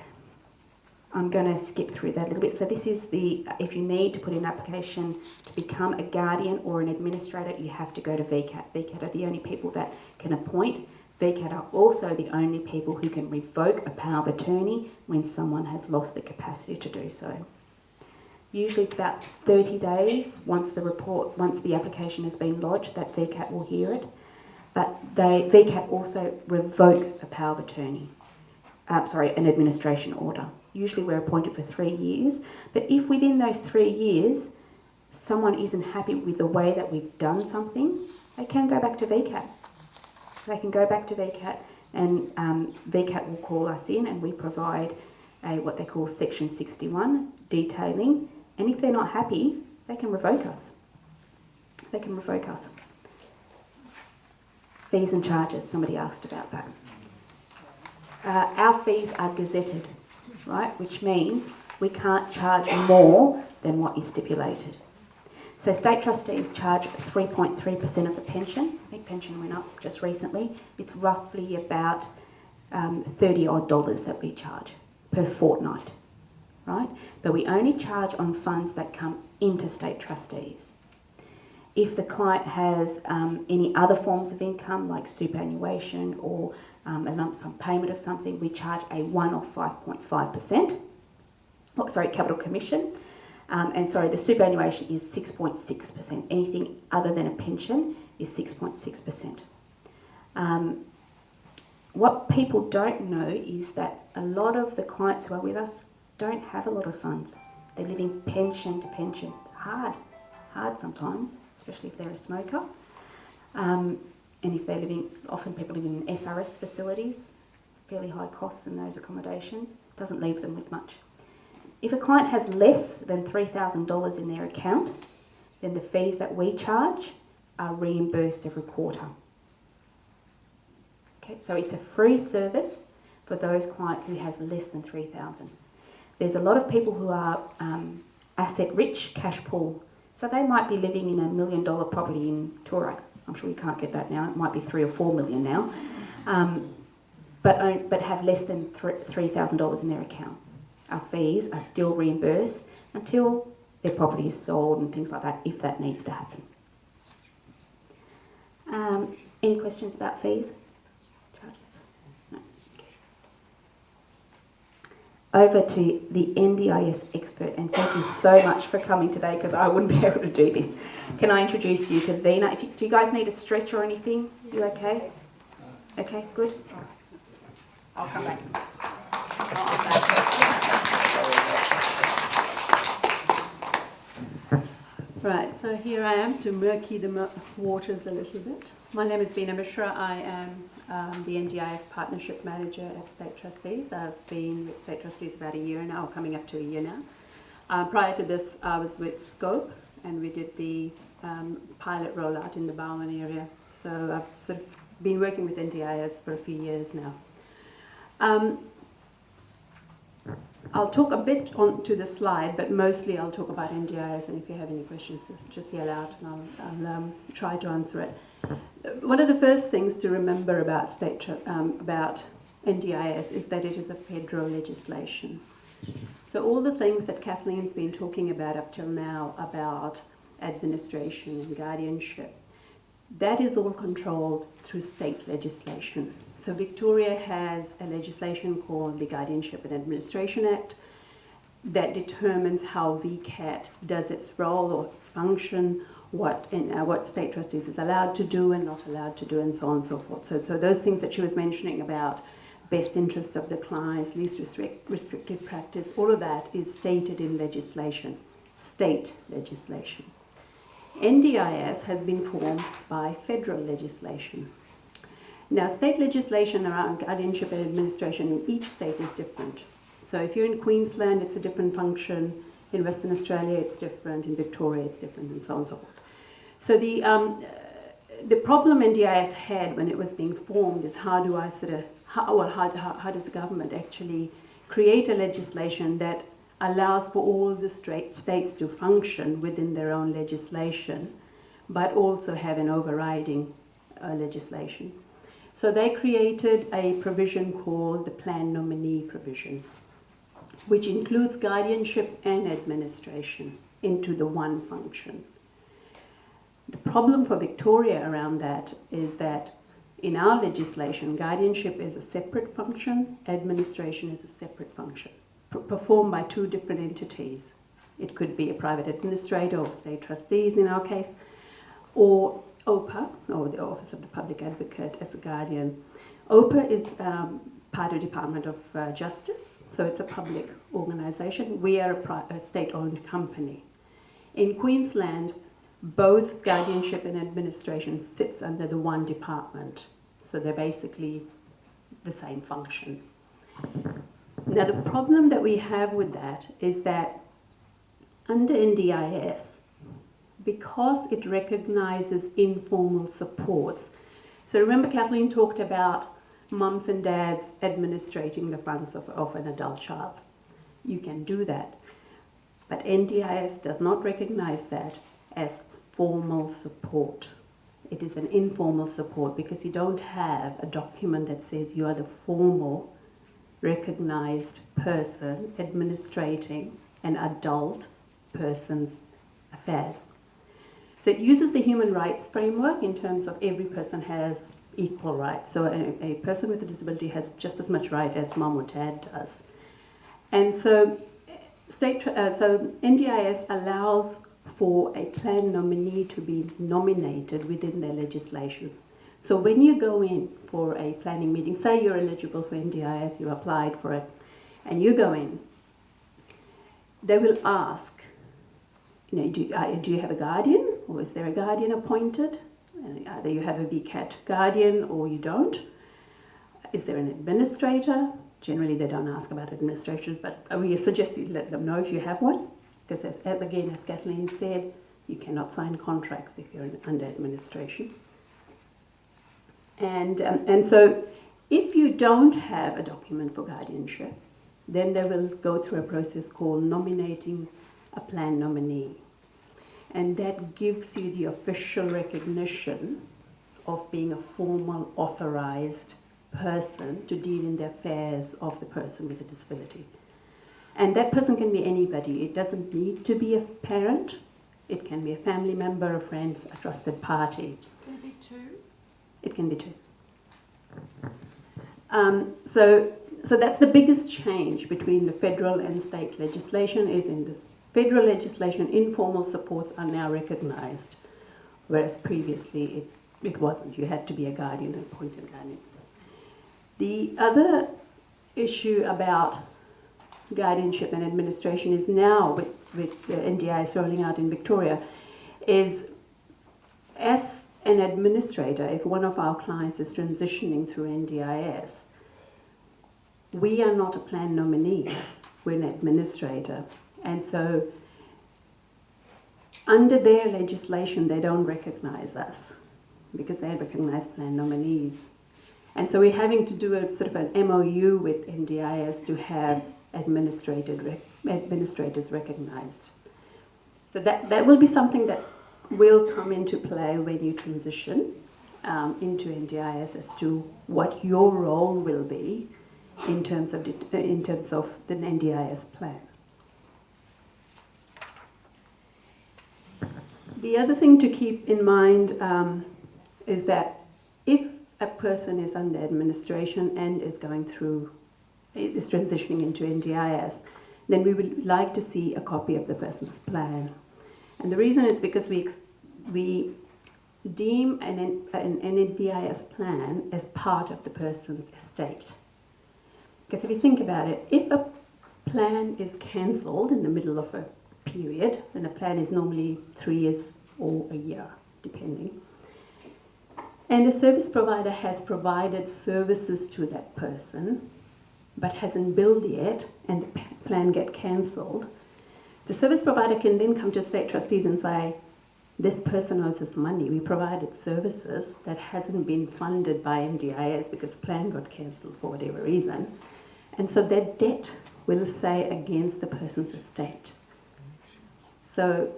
I'm going to skip through that a little bit. So this is if you need to put in an application to become a guardian or an administrator, you have to go to VCAT. VCAT are the only people that can appoint. VCAT are also the only people who can revoke a power of attorney when someone has lost the capacity to do so. Usually it's about 30 days once the application has been lodged that VCAT will hear it. But VCAT also revoke a power of attorney. An administration order. Usually we're appointed for 3 years, but if within those 3 years someone isn't happy with the way that we've done something, they can go back to VCAT. They can go back to VCAT and VCAT will call us in and we provide what they call Section 61 detailing, and if they're not happy, they can revoke us. They can revoke us. Fees and charges, somebody asked about that. Our fees are gazetted, right, which means we can't charge more than what is stipulated. So state trustees charge 3.3% of the pension. I think pension went up just recently. It's roughly about $30 odd that we charge per fortnight, right? But we only charge on funds that come into state trustees. If the client has any other forms of income like superannuation or a lump sum payment of something, we charge a one-off 5.5%. Capital commission. The superannuation is 6.6%. Anything other than a pension is 6.6%. What people don't know is that a lot of the clients who are with us don't have a lot of funds. They're living pension to pension. Hard sometimes, especially if they're a smoker. And if they're often people living in SRS facilities, fairly high costs in those accommodations, doesn't leave them with much. If a client has less than $3,000 in their account, then the fees that we charge are reimbursed every quarter. Okay, so it's a free service for those clients who has less than $3,000. There's a lot of people who are asset rich, cash poor. So they might be living in $1 million property in Toorak. I'm sure you can't get that now. It might be 3 or 4 million now, but have less than $3,000 in their account. Our fees are still reimbursed until their property is sold and things like that, if that needs to happen. Any questions about fees? Charges? No. Okay. Over to the NDIS expert. Good, and thank you so much for coming today because I wouldn't be able to do this. Can I introduce you to Vina? Do you guys need a stretch or anything? You okay? Okay, good. I'll come back. Right, so here I am to murky the waters a little bit. My name is Vina Mishra. I am the NDIS Partnership Manager at State Trustees. I've been with State Trustees about a year now, coming up to a year now. Prior to this, I was with Scope, and we did the pilot rollout in the Barwon area. So I've sort of been working with NDIS for a few years now. I'll talk a bit onto the slide, but mostly I'll talk about NDIS, and if you have any questions, just yell out and I'll try to answer it. One of the first things to remember about about NDIS is that it is a federal legislation. So all the things that Kathleen's been talking about up till now about administration and guardianship, that is all controlled through state legislation. So Victoria has a legislation called the Guardianship and Administration Act that determines how VCAT does its role or its function, what State Trustees is allowed to do and not allowed to do, and so on and so forth. So those things that she was mentioning about best interest of the clients, least restrictive practice, all of that is stated in legislation, state legislation. NDIS has been formed by federal legislation. Now, state legislation around guardianship and administration in each state is different. So if you're in Queensland, it's a different function. In Western Australia, it's different. In Victoria, it's different, and so on and so forth. So the problem NDIS had when it was being formed is how does the government actually create a legislation that allows for all the states to function within their own legislation, but also have an overriding legislation. So they created a provision called the Plan Nominee Provision, which includes guardianship and administration into the one function. The problem for Victoria around that is that in our legislation, guardianship is a separate function, administration is a separate function, performed by two different entities. It could be a private administrator or State Trustees in our case, or OPA, or the Office of the Public Advocate as a guardian. OPA is part of the Department of Justice, so it's a public organisation. We are a state-owned company. In Queensland, both guardianship and administration sits under the one department, so they're basically the same function. Now, the problem that we have with that is that under NDIS, because it recognises informal supports. So remember Kathleen talked about mums and dads administrating the funds of an adult child. You can do that. But NDIS does not recognise that as formal support. It is an informal support because you don't have a document that says you are the formal recognised person administrating an adult person's affairs. So it uses the human rights framework in terms of every person has equal rights. So a person with a disability has just as much right as mum or dad does. And so NDIS allows for a plan nominee to be nominated within their legislation. So when you go in for a planning meeting, say you're eligible for NDIS, you applied for it, and you go in, they will ask, do you have a guardian, or is there a guardian appointed? Either you have a VCAT guardian or you don't. Is there an administrator? Generally they don't ask about administration, but we suggest you let them know if you have one, because as Kathleen said, you cannot sign contracts if you're under administration. And so if you don't have a document for guardianship, then they will go through a process called nominating a plan nominee. And that gives you the official recognition of being a formal authorised person to deal in the affairs of the person with a disability. And that person can be anybody. It doesn't need to be a parent. It can be a family member, a friend, a trusted party. Can it be two? It can be two. So So that's the biggest change between the federal and state legislation is in the federal legislation, informal supports are now recognised, whereas previously it wasn't. You had to be a guardian, an appointed guardian. The other issue about guardianship and administration is now with the NDIS rolling out in Victoria is as an administrator, if one of our clients is transitioning through NDIS, we are not a plan nominee, we're an administrator. And so under their legislation, they don't recognise us because they recognise plan nominees. And so we're having to do a sort of an MOU with NDIS to have administrators recognised. So that will be something that will come into play when you transition into NDIS as to what your role will be in terms of the NDIS plan. The other thing to keep in mind is that if a person is under administration and is transitioning into NDIS, then we would like to see a copy of the person's plan. And the reason is because we deem an NDIS plan as part of the person's estate. Because if you think about it, if a plan is cancelled in the middle of a period, and a plan is normally 3 years or a year, depending, and a service provider has provided services to that person, but hasn't billed yet, and the plan get cancelled, the service provider can then come to state trustees and say, this person owes us money. We provided services that hasn't been funded by NDIS because the plan got cancelled for whatever reason. And so that debt will say against the person's estate. So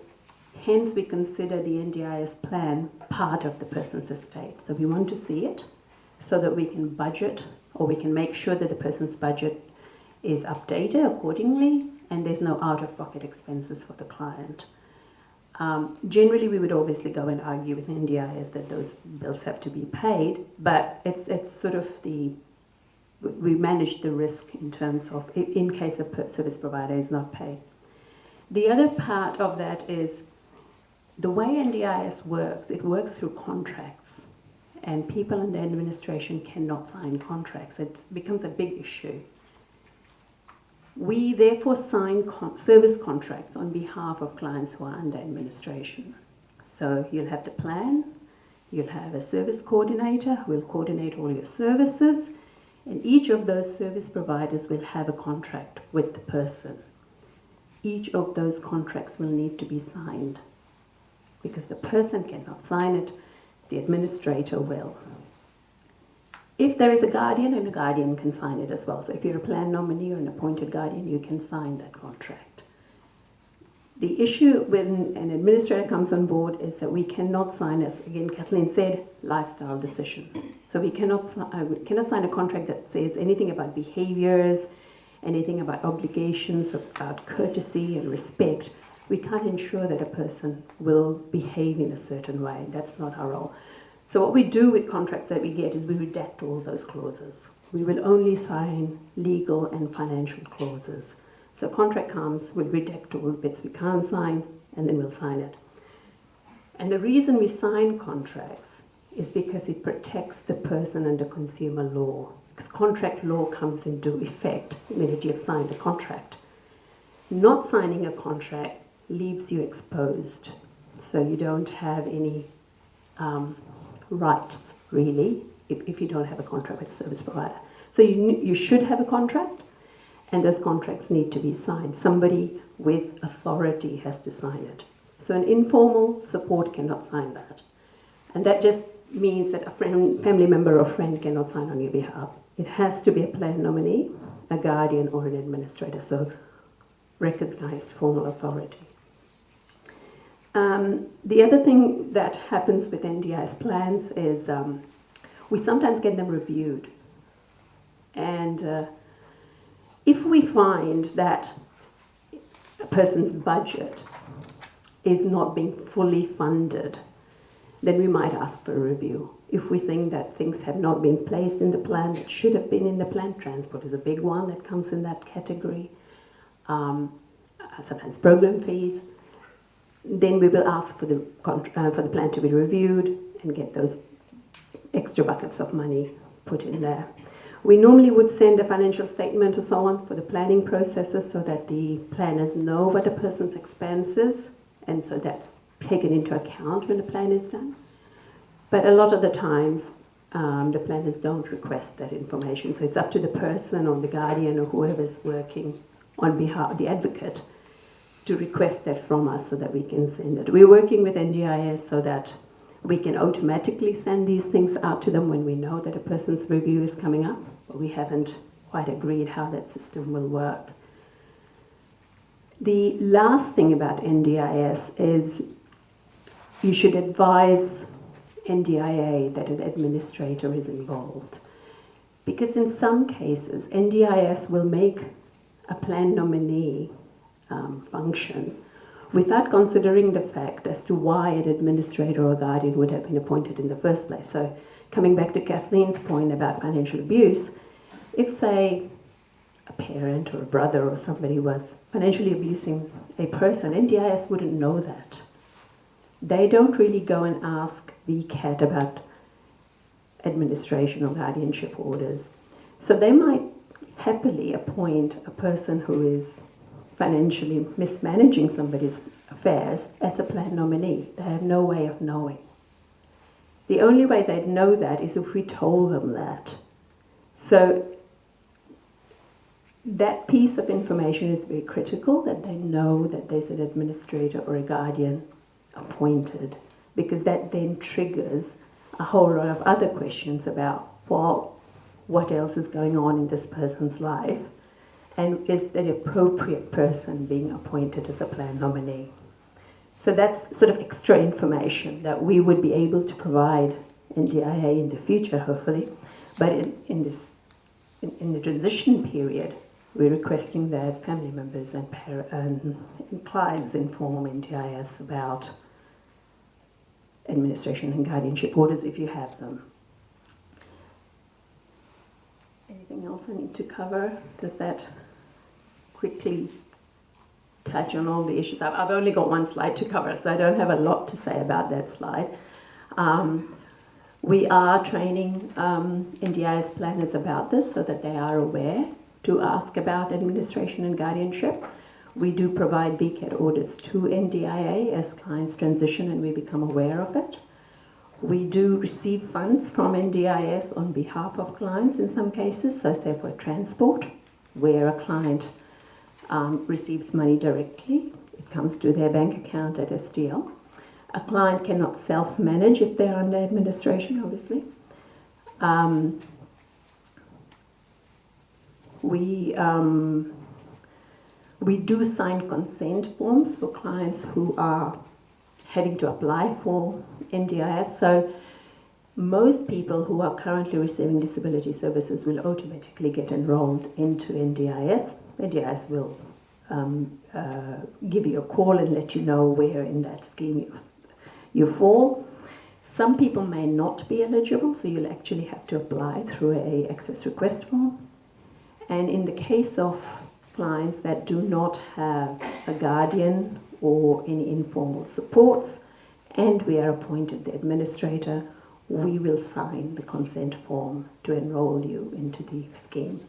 hence we consider the NDIS plan part of the person's estate. So we want to see it so that we can budget, or we can make sure that the person's budget is updated accordingly and there's no out-of-pocket expenses for the client. Generally, we would obviously go and argue with NDIS that those bills have to be paid, but it's sort of we manage the risk in terms of in case a service provider is not paid. The other part of that is the way NDIS works, it works through contracts, and people in the administration cannot sign contracts. It becomes a big issue. We therefore sign service contracts on behalf of clients who are under administration. So you'll have the plan, you'll have a service coordinator who will coordinate all your services, and each of those service providers will have a contract with the person. Each of those contracts will need to be signed because the person cannot sign it, the administrator will. If there is a guardian, and a guardian can sign it as well. So if you're a plan nominee or an appointed guardian, you can sign that contract. The issue when an administrator comes on board is that we cannot sign, as again Kathleen said, lifestyle decisions. So we cannot sign a contract that says anything about behaviors, anything about obligations, about courtesy and respect. We can't ensure that a person will behave in a certain way. That's not our role. So what we do with contracts that we get is we redact all those clauses. We will only sign legal and financial clauses. So contract comes, we'll redact all the bits we can't sign, and then we'll sign it. And the reason we sign contracts is because it protects the person under consumer law. Because contract law comes into effect the minute you've signed a contract. Not signing a contract leaves you exposed. So you don't have any rights, really, if you don't have a contract with a service provider. So you should have a contract, and those contracts need to be signed. Somebody with authority has to sign it. So an informal support cannot sign that. And that just means that a family member or friend cannot sign on your behalf. It has to be a plan nominee, a guardian, or an administrator, so recognized formal authority. The other thing that happens with NDIS plans is we sometimes get them reviewed. And if we find that a person's budget is not being fully funded, then we might ask for a review. If we think that things have not been placed in the plan that should have been in the plan, transport is a big one that comes in that category. Sometimes program fees. Then we will ask for the plan to be reviewed and get those extra buckets of money put in there. We normally would send a financial statement or so on for the planning processes so that the planners know what a person's expenses, and so that's taken into account when the plan is done. But a lot of the times, the planners don't request that information, so it's up to the person or the guardian or whoever's working on behalf of the advocate to request that from us so that we can send it. We're working with NDIS so that we can automatically send these things out to them when we know that a person's review is coming up, but we haven't quite agreed how that system will work. The last thing about NDIS is you should advise NDIA that an administrator is involved. Because in some cases, NDIS will make a plan nominee function without considering the fact as to why an administrator or guardian would have been appointed in the first place. So coming back to Kathleen's point about financial abuse, if, say, a parent or a brother or somebody was financially abusing a person, NDIS wouldn't know that. They don't really go and ask VCAT about administration or guardianship orders. So they might happily appoint a person who is financially mismanaging somebody's affairs as a plan nominee. They have no way of knowing. The only way they'd know that is if we told them that. So that piece of information is very critical, that they know that there's an administrator or a guardian appointed, because that then triggers a whole lot of other questions about, well, what else is going on in this person's life, and is the appropriate person being appointed as a plan nominee. So that's sort of extra information that we would be able to provide NDIA in the future, hopefully. But in the transition period, we're requesting that family members and clients inform NDIS about administration and guardianship orders if you have them. Anything else I need to cover? Does that quickly touch on all the issues? I've only got one slide to cover, so I don't have a lot to say about that slide. We are training NDIS planners about this so that they are aware to ask about administration and guardianship. We do provide VCAT orders to NDIA as clients transition and we become aware of it. We do receive funds from NDIS on behalf of clients in some cases, so say for transport, where a client receives money directly. It comes to their bank account at SDL. A client cannot self-manage if they're under administration, obviously. We do sign consent forms for clients who are having to apply for NDIS. So most people who are currently receiving disability services will automatically get enrolled into NDIS. NDIS will give you a call and let you know where in that scheme you fall. Some people may not be eligible, so you'll actually have to apply through a access request form. And in the case of clients that do not have a guardian or any informal supports, and we are appointed the administrator, we will sign the consent form to enroll you into the scheme.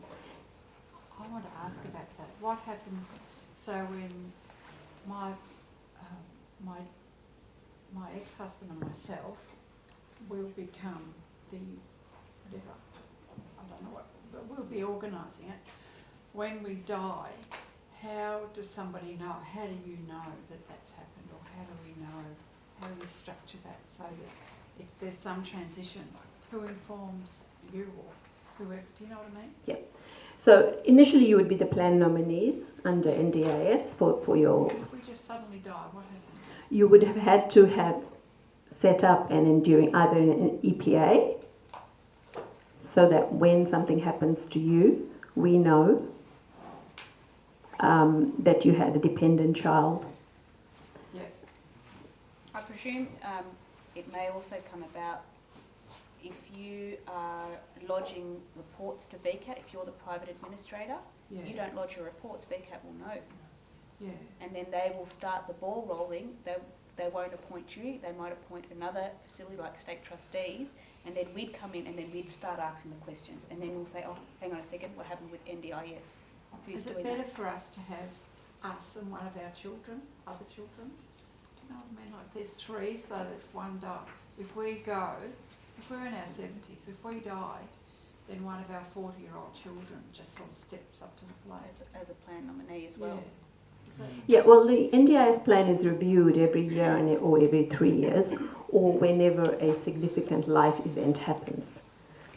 I want to ask about that. What happens, so when my ex-husband and myself will become the, whatever, I don't know what, but we'll be organising it. When we die, how does somebody know, how do you know that that's happened, or how do we know, how do we structure that so that if there's some transition, who informs you or whoever, do you know what I mean? Yep. So initially you would be the plan nominees under NDIS for your... If we just suddenly die, what happens? You would have had to have set up an enduring, either an EPA, so that when something happens to you, we know that you had a dependent child. Yeah. I presume it may also come about you are lodging reports to VCAT, if you're the private administrator, Yeah. you don't lodge your reports, VCAT will know. Yeah. And then they will start the ball rolling. They won't appoint you. They might appoint another facility like state trustees, and then we'd come in and then we'd start asking the questions. And then we'll say, oh, hang on a second, what happened with NDIS? Who's Is it doing better that? for us to have us and one of our children, other children? Do you know what I mean? Like there's three, so that if one dies, if we go, if we're in our 70s, if we die, then one of our 40-year-old children just sort of steps up to the plate. As a plan nominee as well. Yeah. Yeah, well, the NDIS plan is reviewed every year or every 3 years, or whenever a significant life event happens.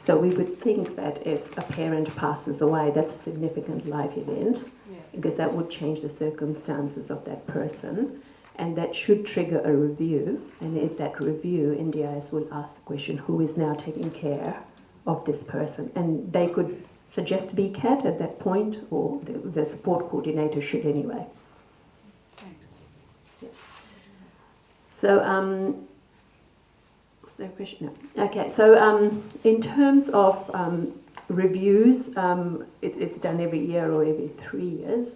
So we would think that if a parent passes away, that's a significant life event, Yeah. because that would change the circumstances of that person, and that should trigger a review. And in that review, NDIS will ask the question, who is now taking care of this person? And they could suggest VCAT at that point, or the support coordinator should anyway. Thanks. So, is there a question? No. Okay, so in terms of reviews, it's done every year or every 3 years.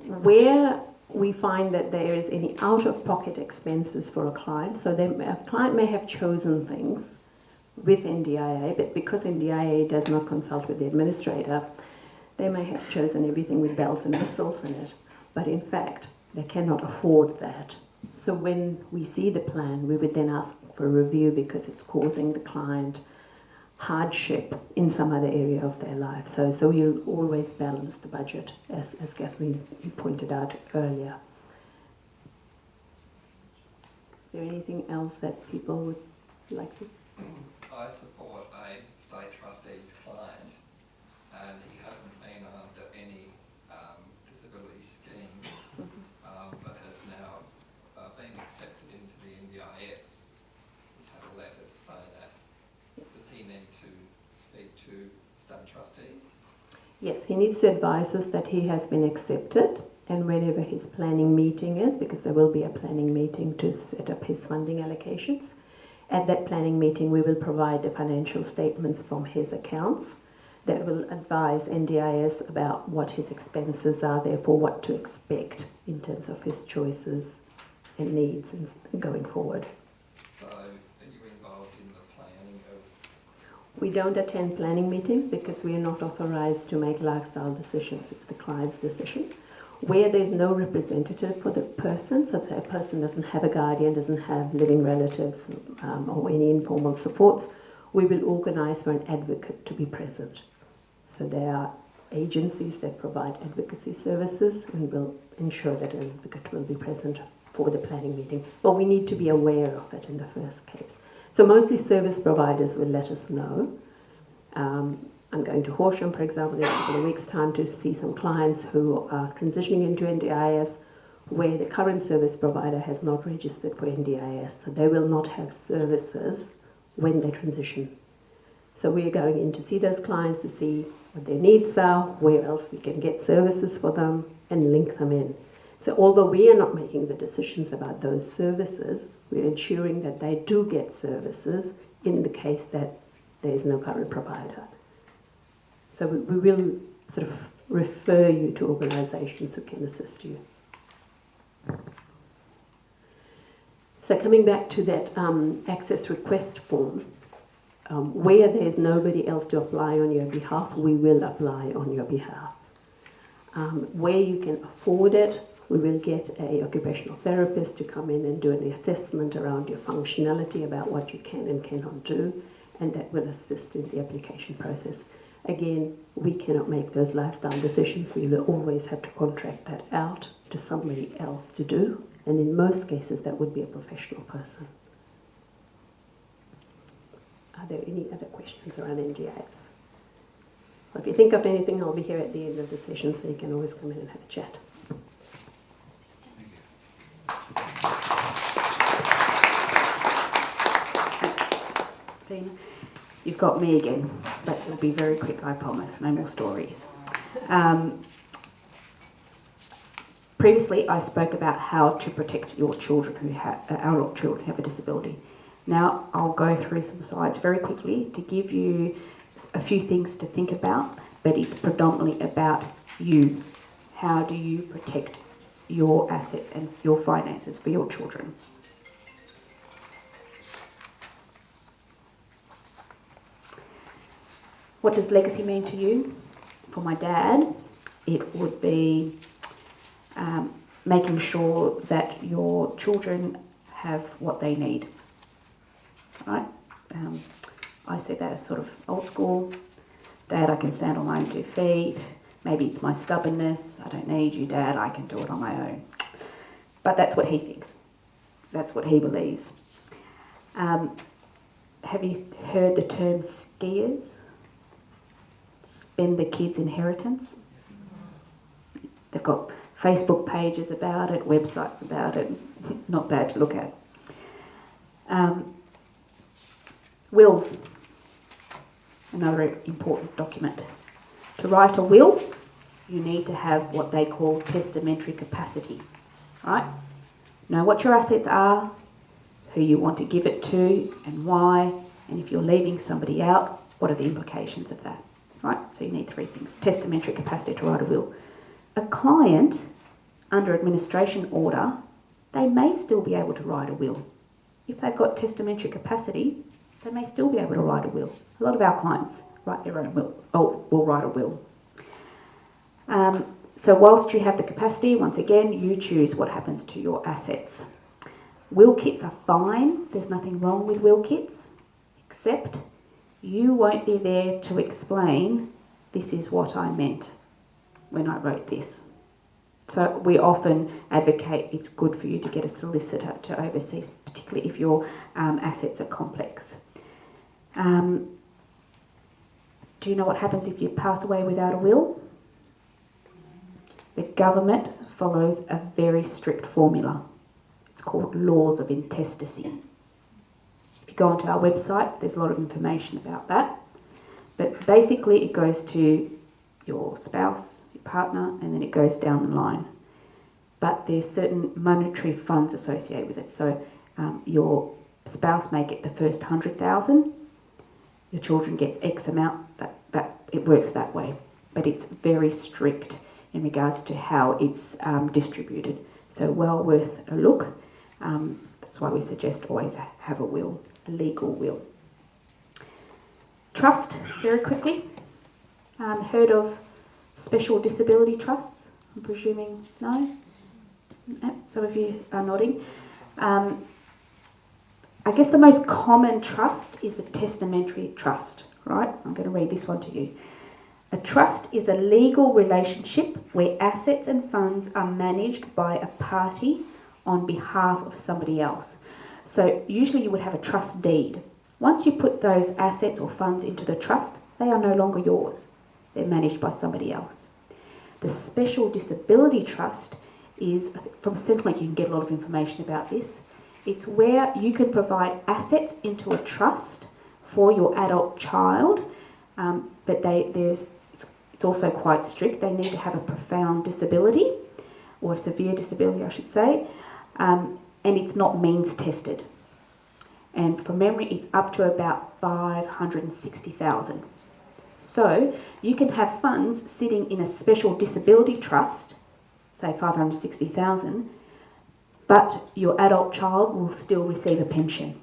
Where we find that there is any out-of-pocket expenses for a client, so a client may have chosen things with NDIA, but because NDIA does not consult with the administrator, they may have chosen everything with bells and whistles in it, but in fact, they cannot afford that. So when we see the plan, we would then ask for a review because it's causing the client hardship in some other area of their life. So you always balance the budget, as Kathleen pointed out earlier. Is there anything else that people would like to? I support a state trustee's client, and he hasn't been under any disability scheme, but has now been accepted into the NDIS. He's had a letter to say that. Does he need to speak to state trustees? Yes, he needs to advise us that he has been accepted, and whenever his planning meeting is, because there will be a planning meeting to set up his funding allocations, at that planning meeting we will provide the financial statements from his accounts that will advise NDIS about what his expenses are, therefore what to expect in terms of his choices and needs and going forward. So are you involved in the planning of... We don't attend planning meetings because we are not authorised to make lifestyle decisions. It's the client's decision. Where there's no representative for the person, so that person doesn't have a guardian, doesn't have living relatives or any informal supports, we will organise for an advocate to be present. So there are agencies that provide advocacy services and will ensure that an advocate will be present for the planning meeting. But we need to be aware of it in the first case. So mostly service providers will let us know. I'm going to Horsham, for example, in a couple of weeks' time to see some clients who are transitioning into NDIS where the current service provider has not registered for NDIS. So they will not have services when they transition. So we are going in to see those clients to see what their needs are, where else we can get services for them, and link them in. So although we are not making the decisions about those services, we're ensuring that they do get services in the case that there is no current provider. So we will sort of refer you to organisations who can assist you. So coming back to that access request form, where there's nobody else to apply on your behalf, we will apply on your behalf. Where you can afford it, we will get an occupational therapist to come in and do an assessment around your functionality, about what you can and cannot do, and that will assist in the application process. Again, we cannot make those lifestyle decisions. We will always have to contract that out to somebody else to do, and in most cases that would be a professional person. Are there any other questions around NDIS? Well, if you think of anything, I'll be here at the end of the session, so you can always come in and have a chat. Tina, you've got me again, but it'll be very quick, I promise. No more stories. Previously, I spoke about how to protect your children who have our children who have a disability. Now I'll go through some slides very quickly to give you a few things to think about, but it's predominantly about you. How do you protect your assets and your finances for your children? What does legacy mean to you? For my dad, it would be making sure that your children have what they need. Right? I see that as sort of old school. Dad, I can stand on my own 2 feet. Maybe it's my stubbornness. I don't need you, Dad. I can do it on my own. But that's what he thinks. That's what he believes. Have you heard the term skiers? Spend the kids' inheritance. They've got Facebook pages about it, websites about it. Not bad to look at. Wills. Another important document. To write a will, you need to have what they call testamentary capacity. Right? Know what your assets are, who you want to give it to, and why, and if you're leaving somebody out, what are the implications of that? Right? So you need 3 things. Testamentary capacity to write a will. A client, under administration order, they may still be able to write a will. If they've got testamentary capacity, they may still be able to write a will. A lot of our clients write their own will, will write a will. So whilst you have the capacity, once again, you choose what happens to your assets. Will kits are fine. There's nothing wrong with will kits, except you won't be there to explain, this is what I meant when I wrote this. So we often advocate it's good for you to get a solicitor to oversee, particularly if your assets are complex. Do you know what happens if you pass away without a will? The government follows a very strict formula. It's called laws of intestacy. If you go onto our website, there's a lot of information about that. But basically it goes to your spouse, your partner, and then it goes down the line. But there's certain monetary funds associated with it. So your spouse may get the first 100,000, your children gets X amount, that it works that way. But it's very strict in regards to how it's distributed. So well worth a look. That's why we suggest always have a will, a legal will. Trust, very quickly. Heard of special disability trusts? I'm presuming no? Some of you are nodding. I guess the most common trust is a testamentary trust, right? I'm going to read this one to you. A trust is a legal relationship where assets and funds are managed by a party on behalf of somebody else. So usually you would have a trust deed. Once you put those assets or funds into the trust, they are no longer yours. They're managed by somebody else. The special disability trust is, from Centrelink you can get a lot of information about this. It's where you can provide assets into a trust for your adult child, but it's also quite strict. They need to have a profound disability, or a severe disability I should say, and it's not means tested. And from memory it's up to about 560,000. So you can have funds sitting in a special disability trust, say 560,000, but your adult child will still receive a pension.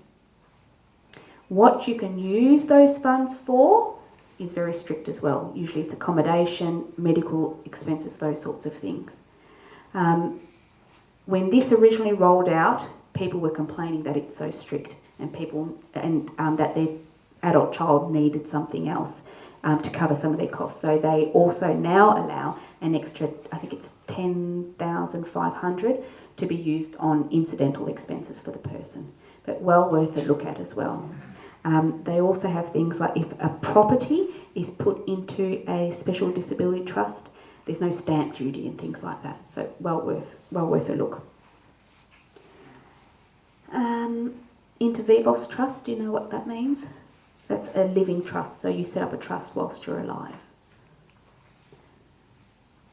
What you can use those funds for is very strict as well. Usually it's accommodation, medical expenses, those sorts of things. When this originally rolled out, people were complaining that it's so strict and that their adult child needed something else to cover some of their costs. So they also now allow an extra, I think it's 10,500 to be used on incidental expenses for the person, but well worth a look at as well. They also have things like if a property is put into a special disability trust, there's no stamp duty and things like that. So well worth a look. Inter vivos trust, do you know what that means? That's a living trust, so you set up a trust whilst you're alive.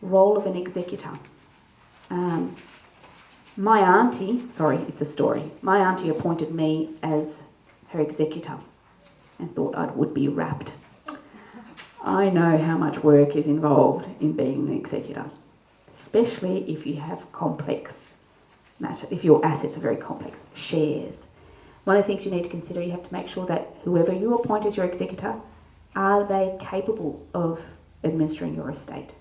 Role of an executor. My auntie, sorry, it's a story. My auntie appointed me as her executor and thought I would be wrapped. I know how much work is involved in being an executor, especially if you have complex matter, if your assets are very complex, shares. One of the things you need to consider, you have to make sure that whoever you appoint as your executor, are they capable of administering your estate?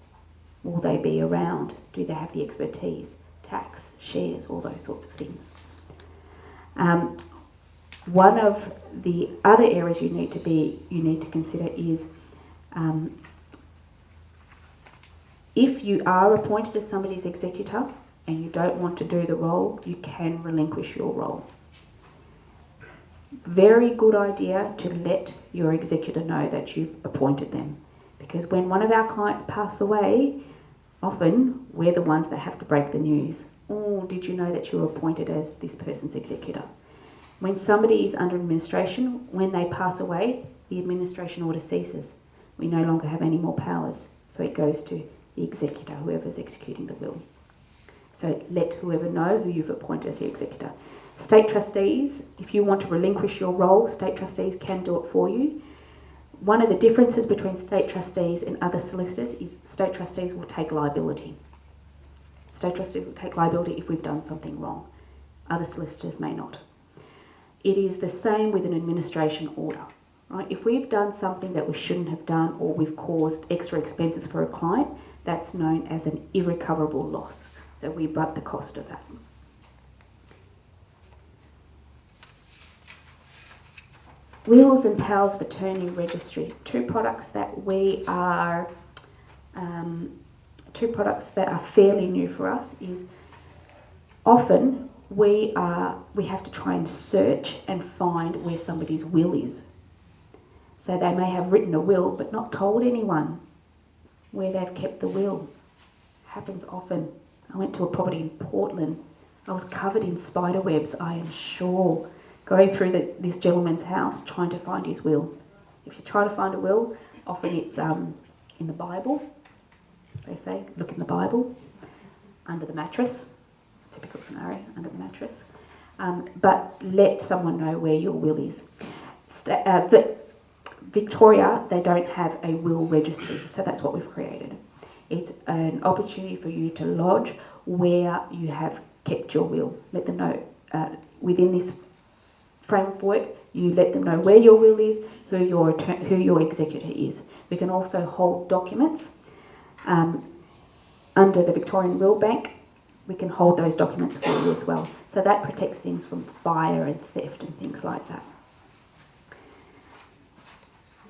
Will they be around? Do they have the expertise? Tax, shares, all those sorts of things. One of the other areas you need to consider is if you are appointed as somebody's executor and you don't want to do the role, you can relinquish your role. Very good idea to let your executor know that you've appointed them, because when one of our clients pass away, often we're the ones that have to break the news. Oh, did you know that you were appointed as this person's executor? When somebody is under administration, when they pass away, the administration order ceases. We no longer have any more powers, so it goes to the executor, whoever's executing the will. So let whoever know who you've appointed as your executor. State trustees, if you want to relinquish your role, state trustees can do it for you. One of the differences between state trustees and other solicitors is state trustees will take liability. State trustees will take liability if we've done something wrong. Other solicitors may not. It is the same with an administration order. Right? If we've done something that we shouldn't have done, or we've caused extra expenses for a client, that's known as an irrecoverable loss. So we brunt the cost of that. Wills and Powers of Attorney Registry. Two products that are fairly new for us is often we have to try and search and find where somebody's will is. So they may have written a will but not told anyone where they've kept the will. Happens often. I went to a property in Portland. I was covered in spider webs, I am sure, going through this gentleman's house trying to find his will. If you try to find a will, often it's in the Bible. They say, look in the Bible, under the mattress. Typical scenario, under the mattress. But let someone know where your will is. Victoria, they don't have a will registry, so that's what we've created. It's an opportunity for you to lodge where you have kept your will. Let them know within this framework. You let them know where your will is, who your executor is. We can also hold documents under the Victorian Will Bank. We can hold those documents for you as well. So that protects things from fire and theft and things like that.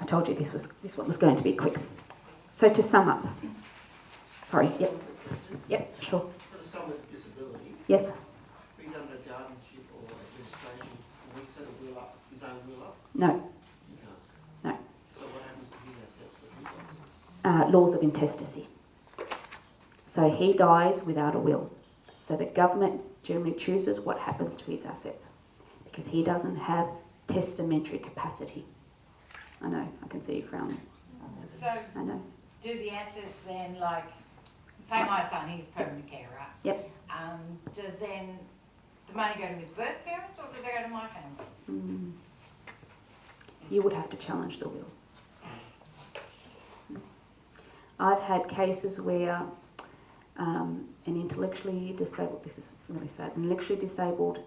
I told you this one was going to be quick. So to sum up, sorry, yep, sure. For someone with disability, Yes. if he's under guardianship or administration, can we set a will up, his own will up? No. No. No. So what happens to his assets when he dies? Laws of intestacy. So he dies without a will. So the government generally chooses what happens to his assets because he doesn't have testamentary capacity. I know, I can see you frowning. So, I know. do the assets then, like, say my son, he's permanent carer. Yep. Does then the money go to his birth parents or do they go to my family? You would have to challenge the will. I've had cases where an intellectually disabled, this is really sad, an intellectually disabled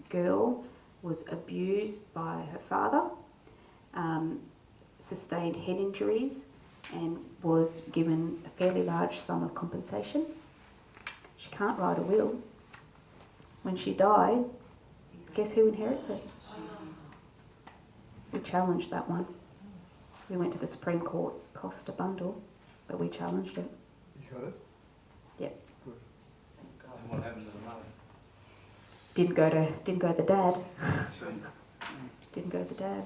girl was abused by her father, sustained head injuries and was given a fairly large sum of compensation. She can't write a will. When she died, guess who inherits it? We challenged that one. We went to the Supreme Court, cost a bundle, but we challenged it. You got it? Yep. Good. And what happened to the money? Didn't go to the dad. Didn't go to the dad.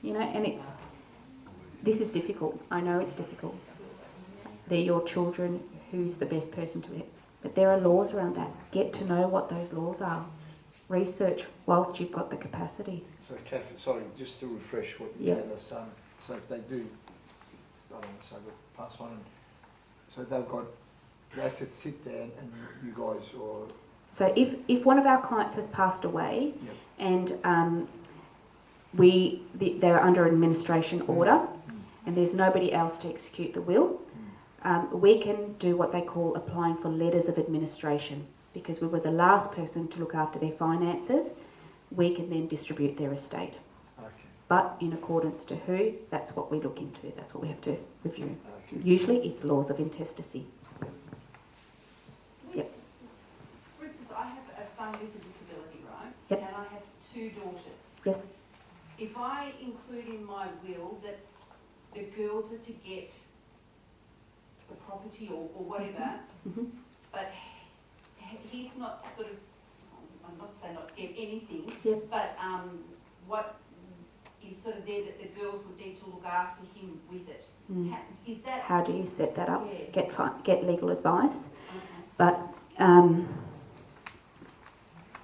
You know, and this is difficult. I know it's difficult. They're your children. Who's the best person to it? But there are laws around that. Get to know what those laws are. Research whilst you've got the capacity. So, Kath, sorry, just to refresh what you gave us. So if they do, I don't want to say, but pass on. So they've got the assets sit there, and you guys or. So if one of our clients has passed away, Yep. and they're under administration order, and there's nobody else to execute the will. We can do what they call applying for letters of administration, because we were the last person to look after their finances. We can then distribute their estate. Okay. But in accordance to who, that's what we look into. That's what we have to review. Okay. Usually it's laws of intestacy. Yep. For instance, I have a son with a disability, right? Yep. And I have 2 daughters. Yes. If I include in my will that the girls are to get the property or whatever, Mhm. but he's not sort of, I'm not saying not to get anything, Yep. but what is sort of there that the girls would need to look after him with it. Mm. Is that? How do you set that up? Yeah. Get legal advice. Okay. But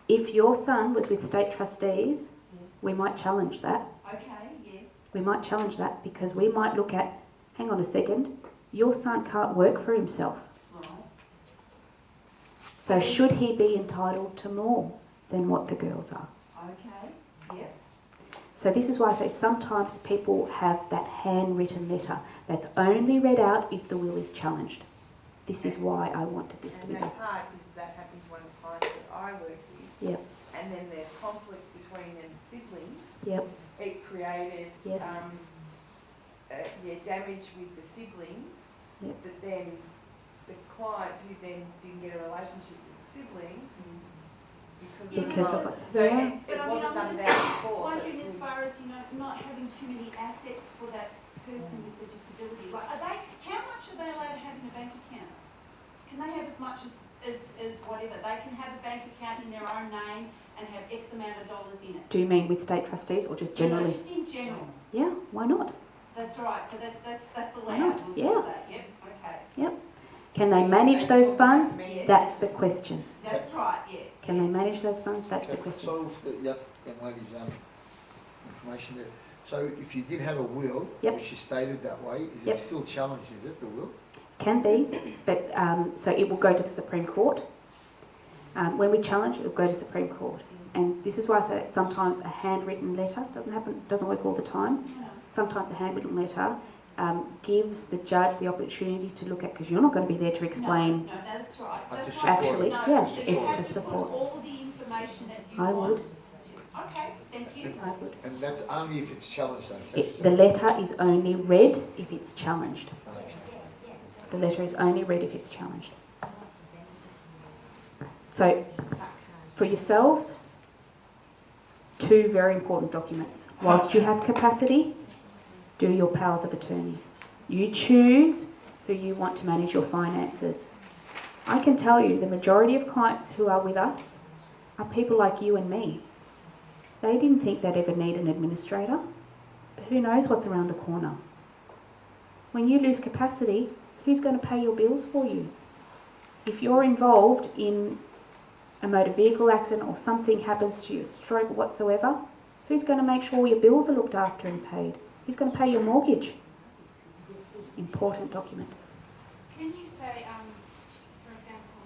if your son was with state trustees, Yes. we might challenge that. Okay, yeah. We might challenge that because we might look at, hang on a second, your son can't work for himself. Right. So should he be entitled to more than what the girls are? Okay, yeah. So this is why I say sometimes people have that handwritten letter that's only read out if the will is challenged. This is why I wanted this to be And done. that's hard because that happens to one of the clients that I work with. Yep, And then there's conflict between them siblings. yep, It created, yes, damage with the siblings. Yep. That then the client who then didn't get a relationship with the siblings because of it. So Yeah. it But I mean, wasn't I'm done just there before. so wondering it's as good. far as, not having too many assets for that person with the disability. Like, how much are they allowed to have in a bank account? Can they have as much as whatever? They can have a bank account in their own name and have X amount of dollars in it. Do you mean with state trustees or just generally? Just in general. Yeah, why not? That's right, so that's Why allowed, not? we'll Yeah. say, yep, okay. Yep. Can they manage those funds? That's the question. That's right, yes. Can they manage those funds? That's the Okay, question. so for the young lady's information there. So if you did have a will, Yep. which you stated that way, is Yep. it still challenged, is it, the will? Can be, but so it will go to the Supreme Court. When we challenge, it will go to Supreme Court. And this is why I say that sometimes a handwritten letter doesn't work all the time. Sometimes a handwritten letter gives the judge the opportunity to look at, because you're not going to be there to explain. No, that's right. I That's just right. Actually, No, yes, so it's you to have support. put all the information that you I want. would. Okay, thank you. I would. And that's only if it's challenged, though. The letter is only read if it's challenged. Okay. The letter is only read if it's challenged. So, for yourselves, 2 very important documents. Whilst you have capacity, do your powers of attorney. You choose who you want to manage your finances. I can tell you the majority of clients who are with us are people like you and me. They didn't think they'd ever need an administrator, but who knows what's around the corner. When you lose capacity, who's going to pay your bills for you? If you're involved in a motor vehicle accident or something happens to you, a stroke whatsoever, who's going to make sure all your bills are looked after and paid? Who's going to pay your mortgage? Important document. Can you say, for example,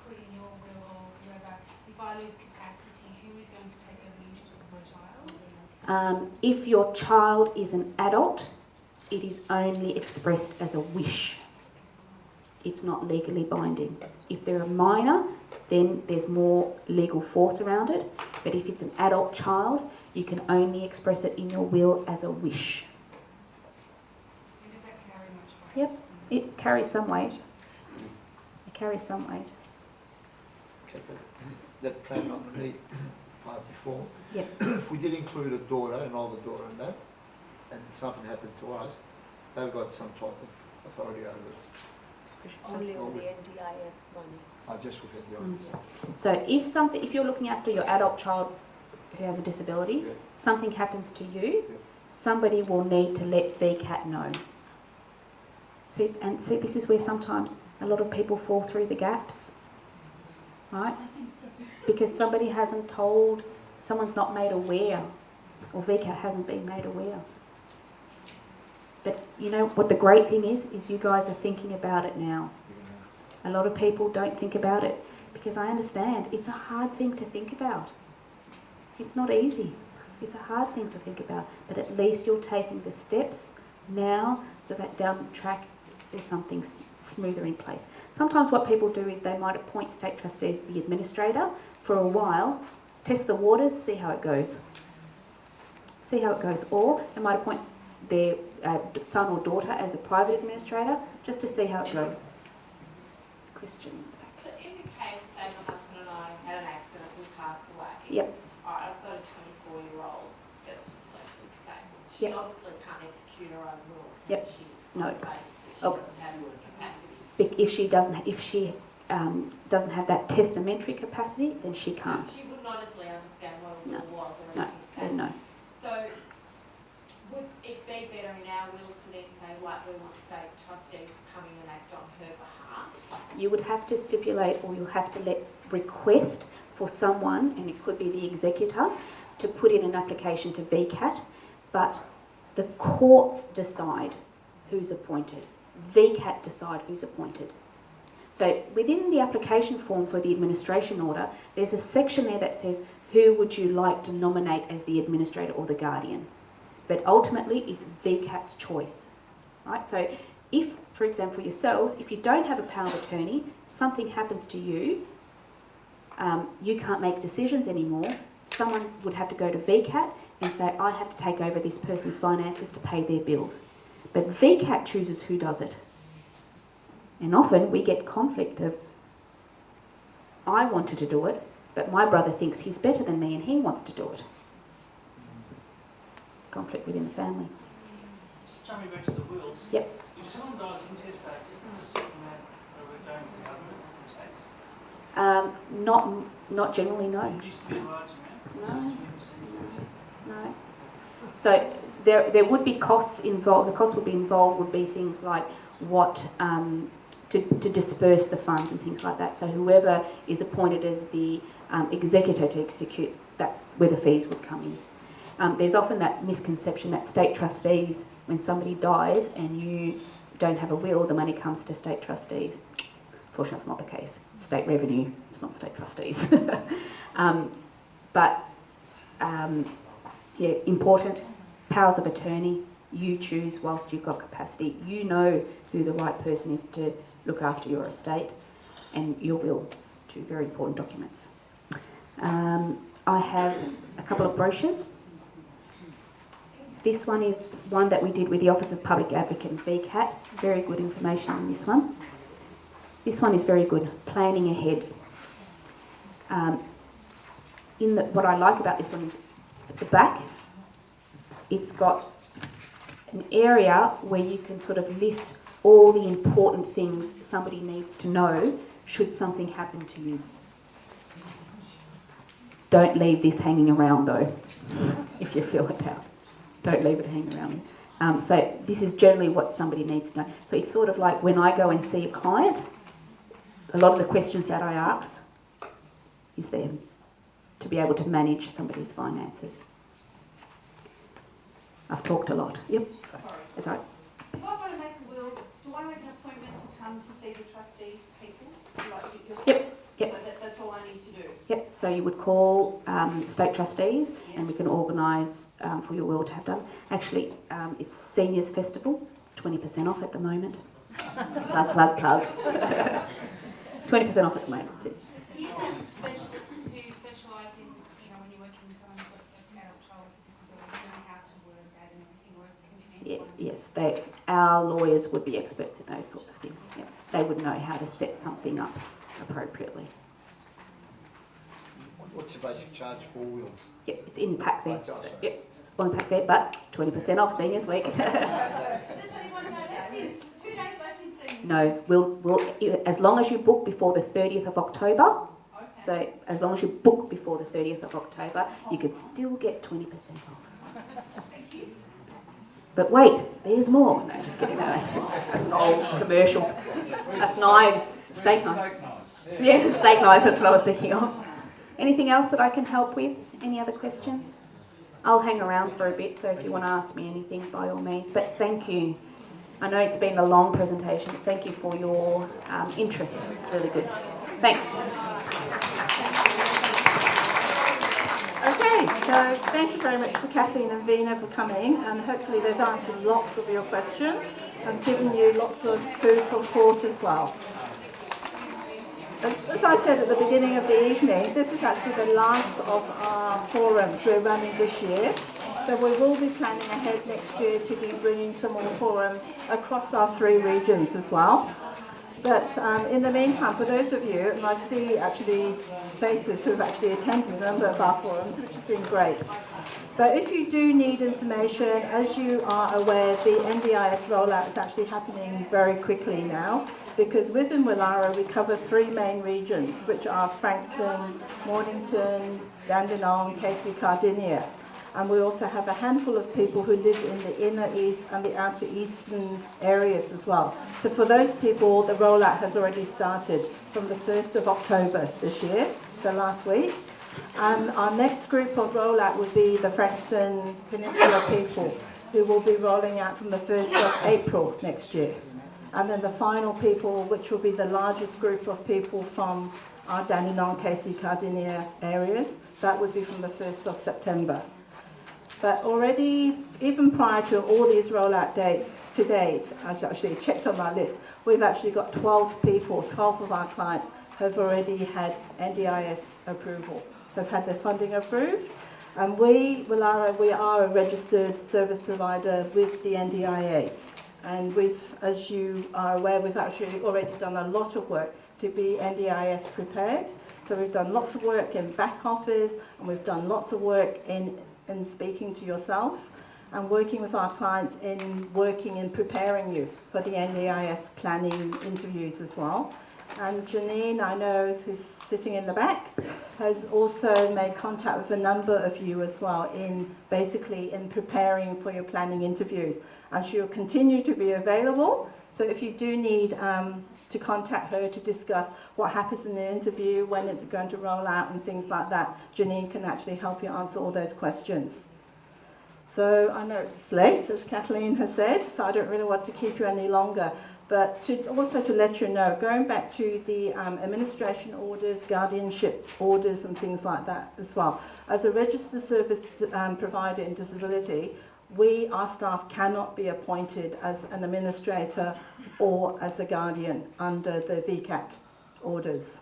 put in your will or whoever, if I lose capacity, who is going to take over the interest of my child? If your child is an adult, it is only expressed as a wish. It's not legally binding. If they're a minor, then there's more legal force around it. But if it's an adult child, you can only express it in your will as a wish. And does that carry much weight? Yep, it carries some weight. It carries some weight. Okay, 'cause that plan on the before. Yep. If we did include a daughter, an older daughter in that, and something happened to us, they've got some type of authority over it. Only on the NDIS money. I just look at the others. So if you're looking after your adult child who has a disability, Yeah. something happens to you, Yeah. somebody will need to let VCAT know. See, this is where sometimes a lot of people fall through the gaps, right? Because somebody hasn't told, someone's not made aware, or VCAT hasn't been made aware. But you know what the great thing is you guys are thinking about it now. A lot of people don't think about it because I understand it's a hard thing to think about. It's not easy. It's a hard thing to think about, but at least you're taking the steps now so that down the track there's something smoother in place. Sometimes what people do is they might appoint state trustees the administrator for a while, test the waters, see how it goes. See how it goes. Or they might appoint their son or daughter as a private administrator just to see how it goes. Question. So in the case, say my husband and I had an accident, we passed away. Yep. Alright, I've got a 24-year-old that's intellectually disabled. She Yep. obviously can't execute her own will. Yep. She, No. on the basis that she Oh. doesn't have the capacity. If she doesn't have that testamentary capacity, then she can't. She wouldn't honestly understand what a No. will was or No. anything like Then that. no. So would it be better in our wills to then say, right, we want state trustees to come in and act on her behalf? You would have to stipulate, or you'll have to request for someone, and it could be the executor, to put in an application to VCAT, but the courts decide who's appointed. VCAT decide who's appointed. So within the application form for the administration order, there's a section there that says, who would you like to nominate as the administrator or the guardian? But ultimately, it's VCAT's choice, right? So if, for example, yourselves, if you don't have a power of attorney, something happens to you, you can't make decisions anymore, someone would have to go to VCAT and say, I have to take over this person's finances to pay their bills. But VCAT chooses who does it. And often we get conflict of, I wanted to do it, but my brother thinks he's better than me and he wants to do it. Conflict within the family. Just jumping back to the wills. Yep. If someone dies intestate, isn't there a certain amount of it going to the government for tax? Not generally, no. It used to be a large amount. No. No. So there would be costs involved. The costs would be things like what to disperse the funds and things like that. So whoever is appointed as the executor to execute, that's where the fees would come in. There's often that misconception that state trustees, when somebody dies and you don't have a will, the money comes to state trustees. Fortunately, that's not the case. State revenue, it's not state trustees. Yeah, important, powers of attorney, you choose whilst you've got capacity. You know who the right person is to look after your estate and your will, two very important documents. I have a couple of brochures. This one is one that we did with the Office of Public Advocate and VCAT. Very good information on this one. This one is very good, planning ahead. What I like about this one is at the back, it's got an area where you can sort of list all the important things somebody needs to know should something happen to you. Don't leave this hanging around though, if you fill it out. Don't leave it hanging around. So this is generally what somebody needs to know. So it's sort of like when I go and see a client, a lot of the questions that I ask is there to be able to manage somebody's finances. I've talked a lot. Yep. Sorry. That's all right. If I want to make a will, do I make an appointment to come to see the trustees people? Like yourself? Yep. Yep. So that's all I need to do? Yep, so you would call state trustees and we can organise for your will to have done. Actually, it's Seniors Festival, 20% off at the moment. Plug, plug, plug. 20% off at the moment. That's it. Do you have specialists who specialise in, when you're working with someone who's got an adult child with a disability, how to word that and everything, or can anyone? Yes, our lawyers would be experts in those sorts of things. Yep. They would know how to set something up appropriately. What's the basic charge for wills? Yep, it's in the pack there. Oh, sorry. Yep, it's on the pack there, but 20% off Seniors Week. There's only 1 day left in, 2 days left in seniors. No, we'll as long as you book before the 30th of October, Okay. so as long as you book before the 30th of October, you can still get 20% off. Thank you. But wait, there's more. No, just kidding. No, that's an old commercial. That's knives, steak knives. Yeah, steak knives, that's what I was thinking of. Anything else that I can help with? Any other questions? I'll hang around for a bit, so if you want to ask me anything, by all means. But thank you. I know it's been a long presentation. Thank you for your interest. It's really good. Thanks. Okay. Okay, so thank you very much to Kathleen and Vina for coming, and hopefully they've answered lots of your questions and given you lots of food for thought as well. As I said at the beginning of the evening, this is actually the last of our forums we're running this year. So we will be planning ahead next year to be bringing some more forums across our 3 regions as well. But in the meantime, for those of you, and I see actually faces who have actually attended a number of our forums, which has been great. But if you do need information, as you are aware, the NDIS rollout is actually happening very quickly now, because within Wallara we cover 3 main regions, which are Frankston, Mornington, Dandenong, Casey, Cardinia. And we also have a handful of people who live in the inner east and the outer eastern areas as well. So for those people, the rollout has already started from the 1st of October this year, so last week. And our next group of rollout will be the Frankston Peninsula people, who will be rolling out from the 1st of April next year. And then the final people, which will be the largest group of people from our Dandenong, Casey, Cardinia areas, that would be from the 1st of September. But already, even prior to all these rollout dates to date, as I actually checked on my list, we've actually got 12 people, 12 of our clients have already had NDIS approval, have had their funding approved. And we, Wallara, we are a registered service provider with the NDIA. And we've, as you are aware, we've actually already done a lot of work to be NDIS prepared. So we've done lots of work in back office, and we've done lots of work in speaking to yourselves and working with our clients in working and preparing you for the NDIS planning interviews as well. And Janine, I know, who's sitting in the back, has also made contact with a number of you as well in basically in preparing for your planning interviews. And she will continue to be available. So if you do need to contact her to discuss what happens in the interview, when it's going to roll out and things like that, Janine can actually help you answer all those questions. So I know it's late, as Kathleen has said, so I don't really want to keep you any longer. But also to let you know, going back to the administration orders, guardianship orders and things like that as well. As a registered service provider in disability, our staff cannot be appointed as an administrator or as a guardian under the VCAT orders.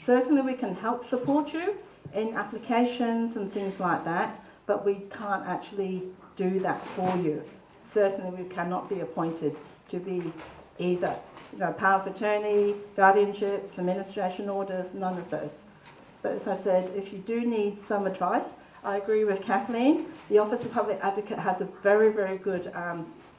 Certainly we can help support you in applications and things like that, but we can't actually do that for you. Certainly we cannot be appointed to be either power of attorney, guardianships, administration orders, none of those. But as I said, if you do need some advice, I agree with Kathleen. The Office of Public Advocate has a very, very good,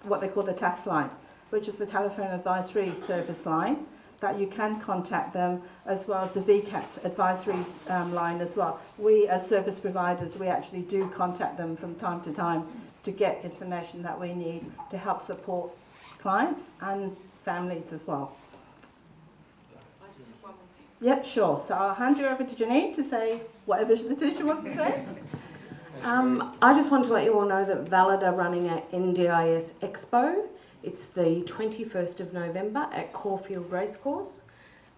what they call the TAS line, which is the Telephone Advisory Service line, that you can contact them, as well as the VCAT advisory line as well. We, as service providers, we actually do contact them from time to time to get information that we need to help support clients and families as well. I just have one more thing. Yep, sure. So I'll hand you over to Janine to say whatever the teacher wants to say. I just want to let you all know that Valid are running an NDIS Expo. It's the 21st of November at Caulfield Racecourse.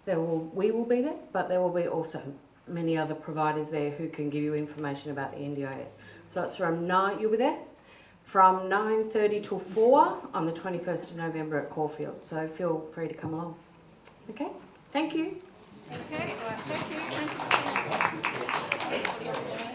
We will be there, but there will be also many other providers there who can give you information about the NDIS. So it's from 9, you'll be there? From 9:30 till 4 on the 21st of November at Caulfield. So feel free to come along. Okay, thank you. Okay, right, thank you. Thank you.